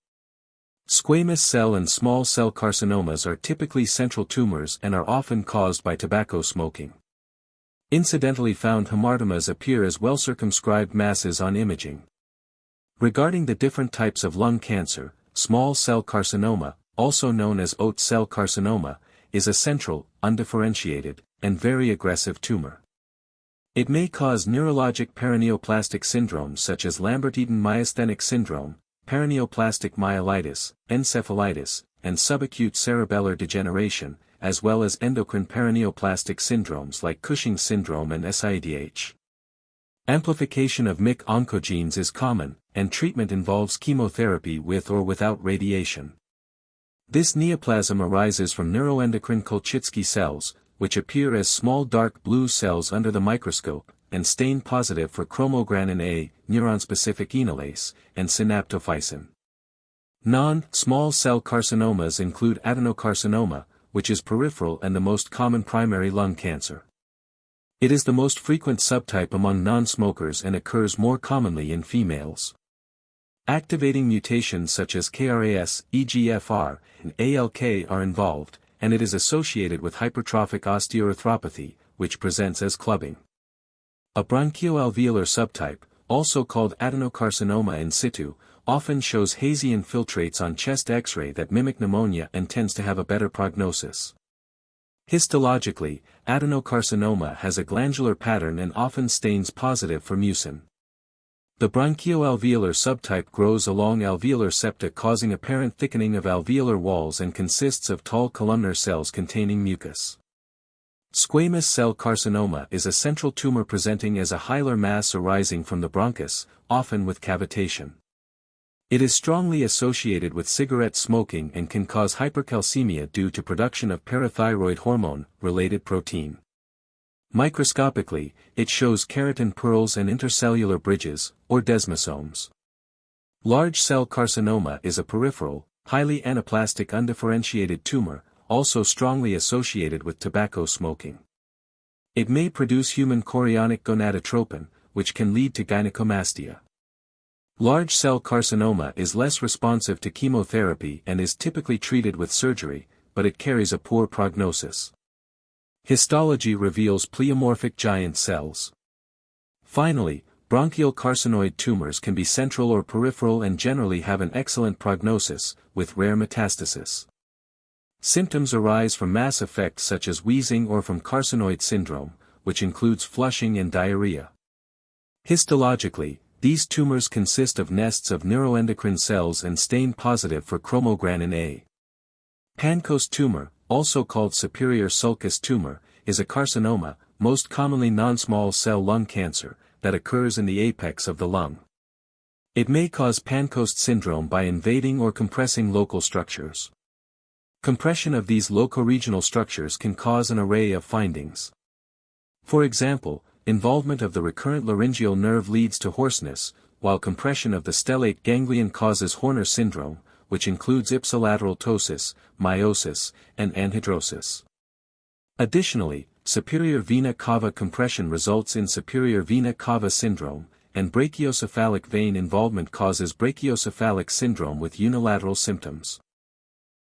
S1: Squamous cell and small cell carcinomas are typically central tumors and are often caused by tobacco smoking. Incidentally found hamartomas appear as well-circumscribed masses on imaging. Regarding the different types of lung cancer, small cell carcinoma, also known as Oat cell carcinoma, is a central, undifferentiated, and very aggressive tumor. It may cause neurologic paraneoplastic syndromes such as Lambert-Eaton myasthenic syndrome, paraneoplastic myelitis, encephalitis, and subacute cerebellar degeneration, as well as endocrine paraneoplastic syndromes like Cushing's syndrome and SIADH. Amplification of MYC oncogenes is common, and treatment involves chemotherapy with or without radiation. This neoplasm arises from neuroendocrine Kolchitsky cells, which appear as small dark blue cells under the microscope, and stain positive for chromogranin A, neuron-specific enolase, and synaptophysin. Non-small cell carcinomas include adenocarcinoma, which is peripheral and the most common primary lung cancer. It is the most frequent subtype among non-smokers and occurs more commonly in females. Activating mutations such as KRAS, EGFR, and ALK are involved, and it is associated with hypertrophic osteoarthropathy, which presents as clubbing. A bronchoalveolar subtype, also called adenocarcinoma in situ, often shows hazy infiltrates on chest X-ray that mimic pneumonia and tends to have a better prognosis. Histologically, adenocarcinoma has a glandular pattern and often stains positive for mucin. The bronchioalveolar subtype grows along alveolar septa, causing apparent thickening of alveolar walls, and consists of tall columnar cells containing mucus. Squamous cell carcinoma is a central tumor presenting as a hilar mass arising from the bronchus, often with cavitation. It is strongly associated with cigarette smoking and can cause hypercalcemia due to production of parathyroid hormone-related protein. Microscopically, it shows keratin pearls and intercellular bridges, or desmosomes. Large cell carcinoma is a peripheral, highly anaplastic undifferentiated tumor, also strongly associated with tobacco smoking. It may produce human chorionic gonadotropin, which can lead to gynecomastia. Large cell carcinoma is less responsive to chemotherapy and is typically treated with surgery, but it carries a poor prognosis. Histology reveals pleomorphic giant cells. Finally, bronchial carcinoid tumors can be central or peripheral and generally have an excellent prognosis, with rare metastasis. Symptoms arise from mass effects such as wheezing or from carcinoid syndrome, which includes flushing and diarrhea. Histologically, these tumors consist of nests of neuroendocrine cells and stain positive for chromogranin A. Pancoast tumor, also called superior sulcus tumor, is a carcinoma, most commonly non-small cell lung cancer, that occurs in the apex of the lung. It may cause Pancoast syndrome by invading or compressing local structures. Compression of these locoregional structures can cause an array of findings. For example, involvement of the recurrent laryngeal nerve leads to hoarseness, while compression of the stellate ganglion causes Horner syndrome, which includes ipsilateral ptosis, meiosis, and anhidrosis. Additionally, superior vena cava compression results in superior vena cava syndrome, and brachiocephalic vein involvement causes brachiocephalic syndrome with unilateral symptoms.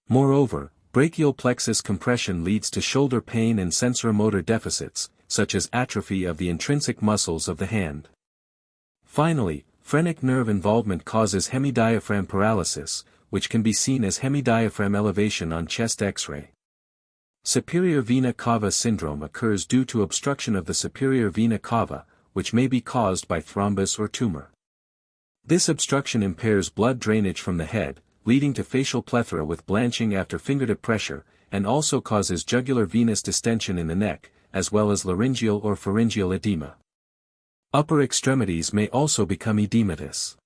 S1: Moreover, brachial plexus compression leads to shoulder pain and sensoromotor deficits, such as atrophy of the intrinsic muscles of the hand. Finally, phrenic nerve involvement causes hemidiaphragm paralysis, which can be seen as hemidiaphragm elevation on chest X-ray. Superior vena cava syndrome occurs due to obstruction of the superior vena cava, which may be caused by thrombus or tumor. This obstruction impairs blood drainage from the head, leading to facial plethora with blanching after fingertip pressure, and also causes jugular venous distension in the neck, as well as laryngeal or pharyngeal edema. Upper extremities may also become edematous.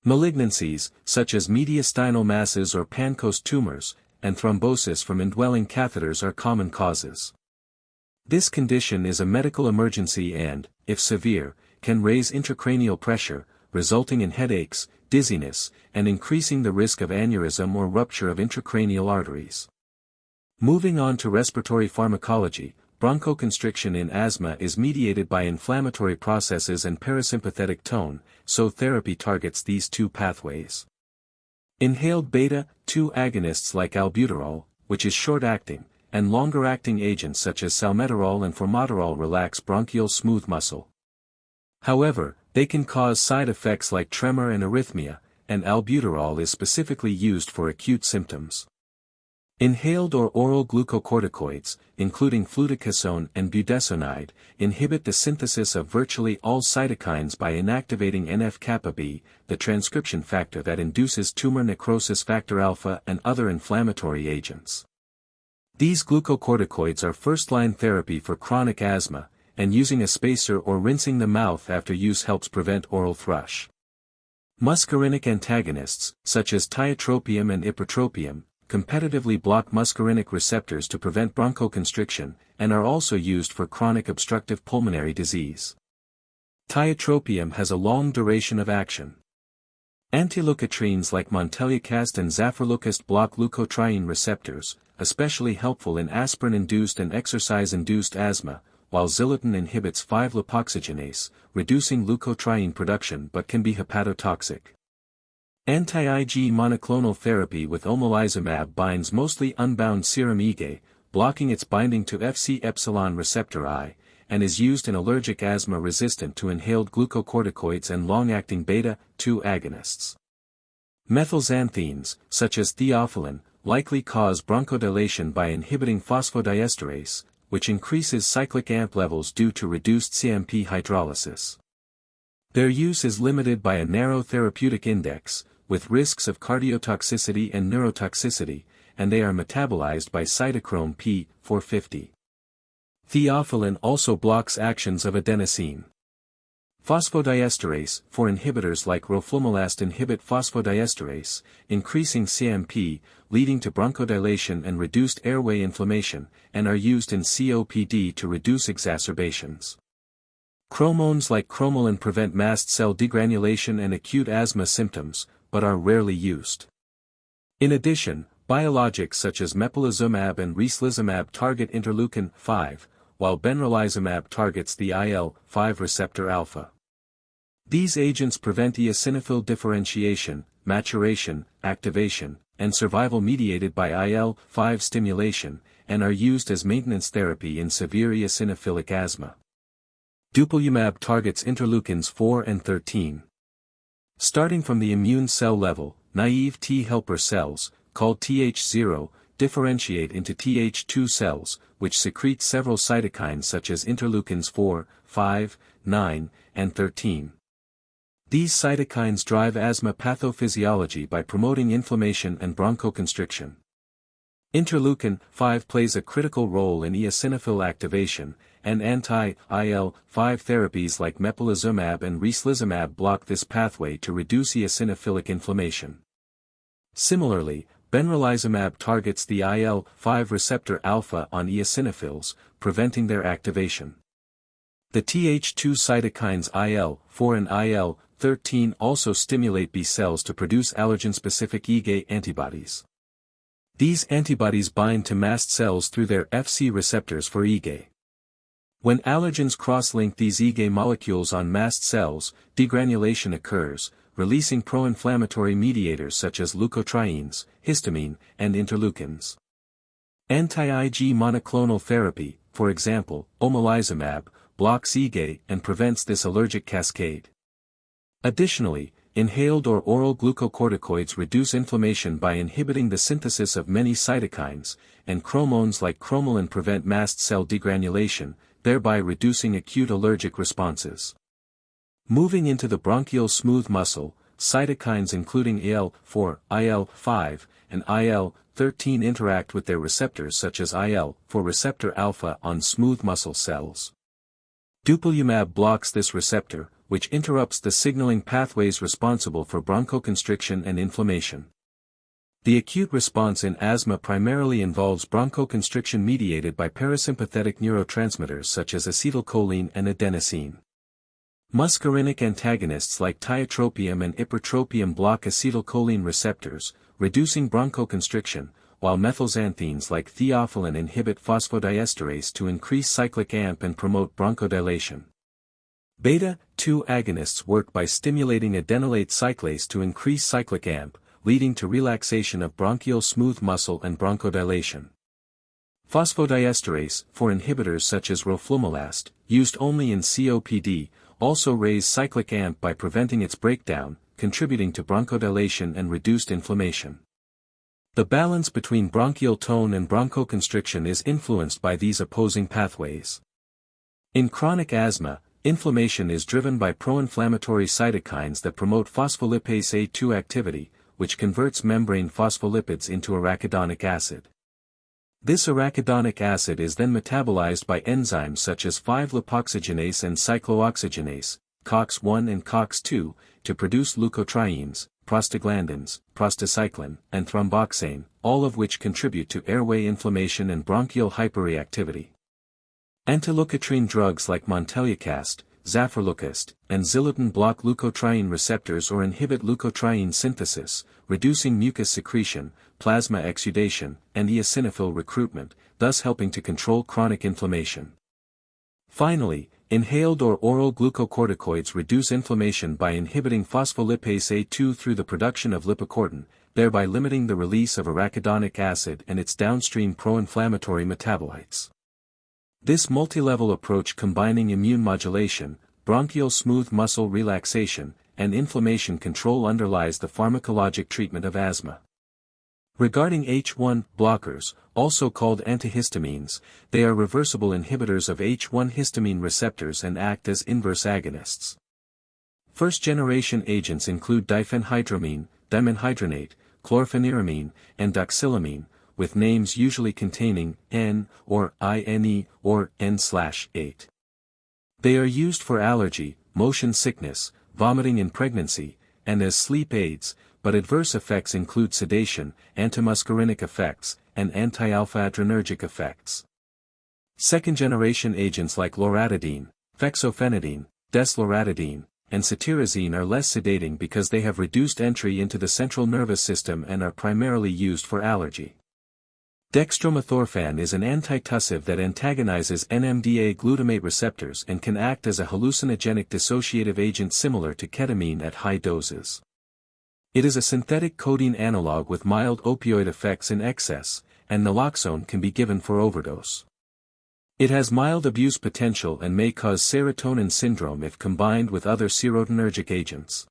S1: Malignancies, such as mediastinal masses or Pancoast tumors, and thrombosis from indwelling catheters are common causes. This condition is a medical emergency and, if severe, can raise intracranial pressure, resulting in headaches, dizziness, and increasing the risk of aneurysm or rupture of intracranial arteries. Moving on to respiratory pharmacology, bronchoconstriction in asthma is mediated by inflammatory processes and parasympathetic tone, so therapy targets these two pathways. Inhaled beta-2 agonists like albuterol, which is short-acting, and longer-acting agents such as salmeterol and formoterol relax bronchial smooth muscle. However, they can cause side effects like tremor and arrhythmia, and albuterol is specifically used for acute symptoms. Inhaled or oral glucocorticoids, including fluticasone and budesonide, inhibit the synthesis of virtually all cytokines by inactivating NF-kappa B, the transcription factor that induces tumor necrosis factor alpha and other inflammatory agents. These glucocorticoids are first-line therapy for chronic asthma, and using a spacer or rinsing the mouth after use helps prevent oral thrush. Muscarinic antagonists, such as tiotropium and ipratropium, competitively block muscarinic receptors to prevent bronchoconstriction, and are also used for chronic obstructive pulmonary disease. Tiotropium has a long duration of action. Antileukotrienes like montelukast and zafirlukast block leukotriene receptors, especially helpful in aspirin-induced and exercise-induced asthma, while zilotin inhibits 5-lipoxygenase, reducing leukotriene production but can be hepatotoxic. Anti-Ig monoclonal therapy with omalizumab binds mostly unbound serum IgA, blocking its binding to Fc epsilon receptor I, and is used in allergic asthma resistant to inhaled glucocorticoids and long-acting beta-2 agonists. Methylxanthines, such as theophylline, likely cause bronchodilation by inhibiting phosphodiesterase, which increases cyclic AMP levels due to reduced CMP hydrolysis. Their use is limited by a narrow therapeutic index, with risks of cardiotoxicity and neurotoxicity, and they are metabolized by cytochrome P450. Theophylline also blocks actions of adenosine. Phosphodiesterase 4 inhibitors like roflumilast inhibit phosphodiesterase, increasing CMP, leading to bronchodilation and reduced airway inflammation, and are used in COPD to reduce exacerbations. Chromones like cromolyn prevent mast cell degranulation and acute asthma symptoms, but are rarely used. In addition, biologics such as mepolizumab and rislizumab target interleukin-5, while benralizumab targets the IL-5 receptor alpha. These agents prevent eosinophil differentiation, maturation, activation, and survival mediated by IL-5 stimulation, and are used as maintenance therapy in severe eosinophilic asthma. Dupilumab targets interleukins 4 and 13. Starting from the immune cell level, naive T helper cells, called Th0, differentiate into Th2 cells, which secrete several cytokines such as interleukins 4, 5, 9, and 13. These cytokines drive asthma pathophysiology by promoting inflammation and bronchoconstriction. Interleukin-5 plays a critical role in eosinophil activation, and anti-IL-5 therapies like mepolizumab and rislizumab block this pathway to reduce eosinophilic inflammation. Similarly, benralizumab targets the IL-5 receptor alpha on eosinophils, preventing their activation. The Th2 cytokines IL-4 and IL-13 also stimulate B cells to produce allergen-specific IgA antibodies. These antibodies bind to mast cells through their Fc receptors for IgA. When allergens cross-link these IgA molecules on mast cells, degranulation occurs, releasing pro-inflammatory mediators such as leukotrienes, histamine, and interleukins. Anti-Ig monoclonal therapy, for example, omalizumab, blocks IgA and prevents this allergic cascade. Additionally, inhaled or oral glucocorticoids reduce inflammation by inhibiting the synthesis of many cytokines, and chromones like cromolyn prevent mast cell degranulation, thereby reducing acute allergic responses. Moving into the bronchial smooth muscle, cytokines including IL-4, IL-5, and IL-13 interact with their receptors such as IL-4 receptor alpha on smooth muscle cells. Dupilumab blocks this receptor, which interrupts the signaling pathways responsible for bronchoconstriction and inflammation. The acute response in asthma primarily involves bronchoconstriction mediated by parasympathetic neurotransmitters such as acetylcholine and adenosine. Muscarinic antagonists like tiotropium and ipratropium block acetylcholine receptors, reducing bronchoconstriction, while methylxanthines like theophylline inhibit phosphodiesterase to increase cyclic AMP and promote bronchodilation. Beta-2 agonists work by stimulating adenylate cyclase to increase cyclic AMP, leading to relaxation of bronchial smooth muscle and bronchodilation. Phosphodiesterase 4 inhibitors such as roflumilast, used only in COPD, also raise cyclic AMP by preventing its breakdown, contributing to bronchodilation and reduced inflammation. The balance between bronchial tone and bronchoconstriction is influenced by these opposing pathways. In chronic asthma, inflammation is driven by pro-inflammatory cytokines that promote phospholipase A2 activity, which converts membrane phospholipids into arachidonic acid. This arachidonic acid is then metabolized by enzymes such as 5-lipoxygenase and cyclooxygenase, COX-1 and COX-2, to produce leukotrienes, prostaglandins, prostacyclin, and thromboxane, all of which contribute to airway inflammation and bronchial hyperreactivity. Antileukotriene drugs like montelukast, zafirlukast, and zilutin block leukotriene receptors or inhibit leukotriene synthesis, reducing mucus secretion, plasma exudation, and eosinophil recruitment, thus helping to control chronic inflammation. Finally, inhaled or oral glucocorticoids reduce inflammation by inhibiting phospholipase A2 through the production of lipocortin, thereby limiting the release of arachidonic acid and its downstream pro-inflammatory metabolites. This multilevel approach combining immune modulation, bronchial smooth muscle relaxation, and inflammation control underlies the pharmacologic treatment of asthma. Regarding H1 blockers, also called antihistamines, they are reversible inhibitors of H1 histamine receptors and act as inverse agonists. First-generation agents include diphenhydramine, dimenhydrinate, chlorpheniramine, and doxylamine, with names usually containing N or INE or N/8. They are used for allergy, motion sickness, vomiting in pregnancy, and as sleep aids, but adverse effects include sedation, antimuscarinic effects, and anti-alpha-adrenergic effects. Second-generation agents like loratadine, fexofenadine, desloratadine, and cetirizine are less sedating because they have reduced entry into the central nervous system and are primarily used for allergy. Dextromethorphan is an antitussive that antagonizes NMDA glutamate receptors and can act as a hallucinogenic dissociative agent similar to ketamine at high doses. It is a synthetic codeine analog with mild opioid effects in excess, and naloxone can be given for overdose. It has mild abuse potential and may cause serotonin syndrome if combined with other serotonergic agents.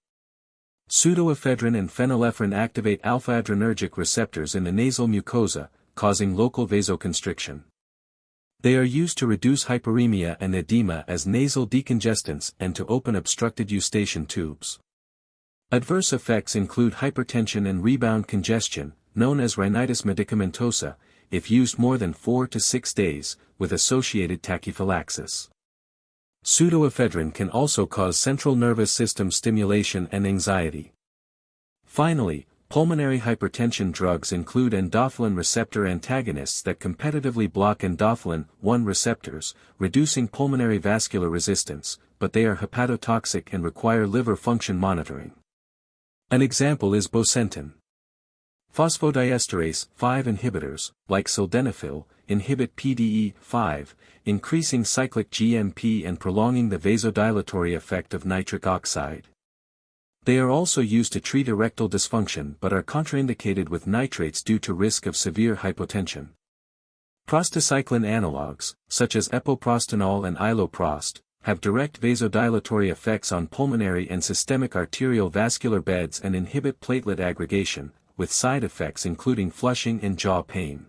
S1: Pseudoephedrine and phenylephrine activate alpha-adrenergic receptors in the nasal mucosa, causing local vasoconstriction. They are used to reduce hyperemia and edema as nasal decongestants and to open obstructed eustachian tubes. Adverse effects include hypertension and rebound congestion, known as rhinitis medicamentosa, if used more than 4 to 6 days, with associated tachyphylaxis. Pseudoephedrine can also cause central nervous system stimulation and anxiety. Finally, pulmonary hypertension drugs include endothelin receptor antagonists that competitively block endothelin-1 receptors, reducing pulmonary vascular resistance, but they are hepatotoxic and require liver function monitoring. An example is bosentan. Phosphodiesterase 5 inhibitors, like sildenafil, inhibit PDE5, increasing cyclic GMP and prolonging the vasodilatory effect of nitric oxide. They are also used to treat erectile dysfunction but are contraindicated with nitrates due to risk of severe hypotension. Prostacyclin analogs, such as epoprostenol and iloprost, have direct vasodilatory effects on pulmonary and systemic arterial vascular beds and inhibit platelet aggregation, with side effects including flushing and jaw pain.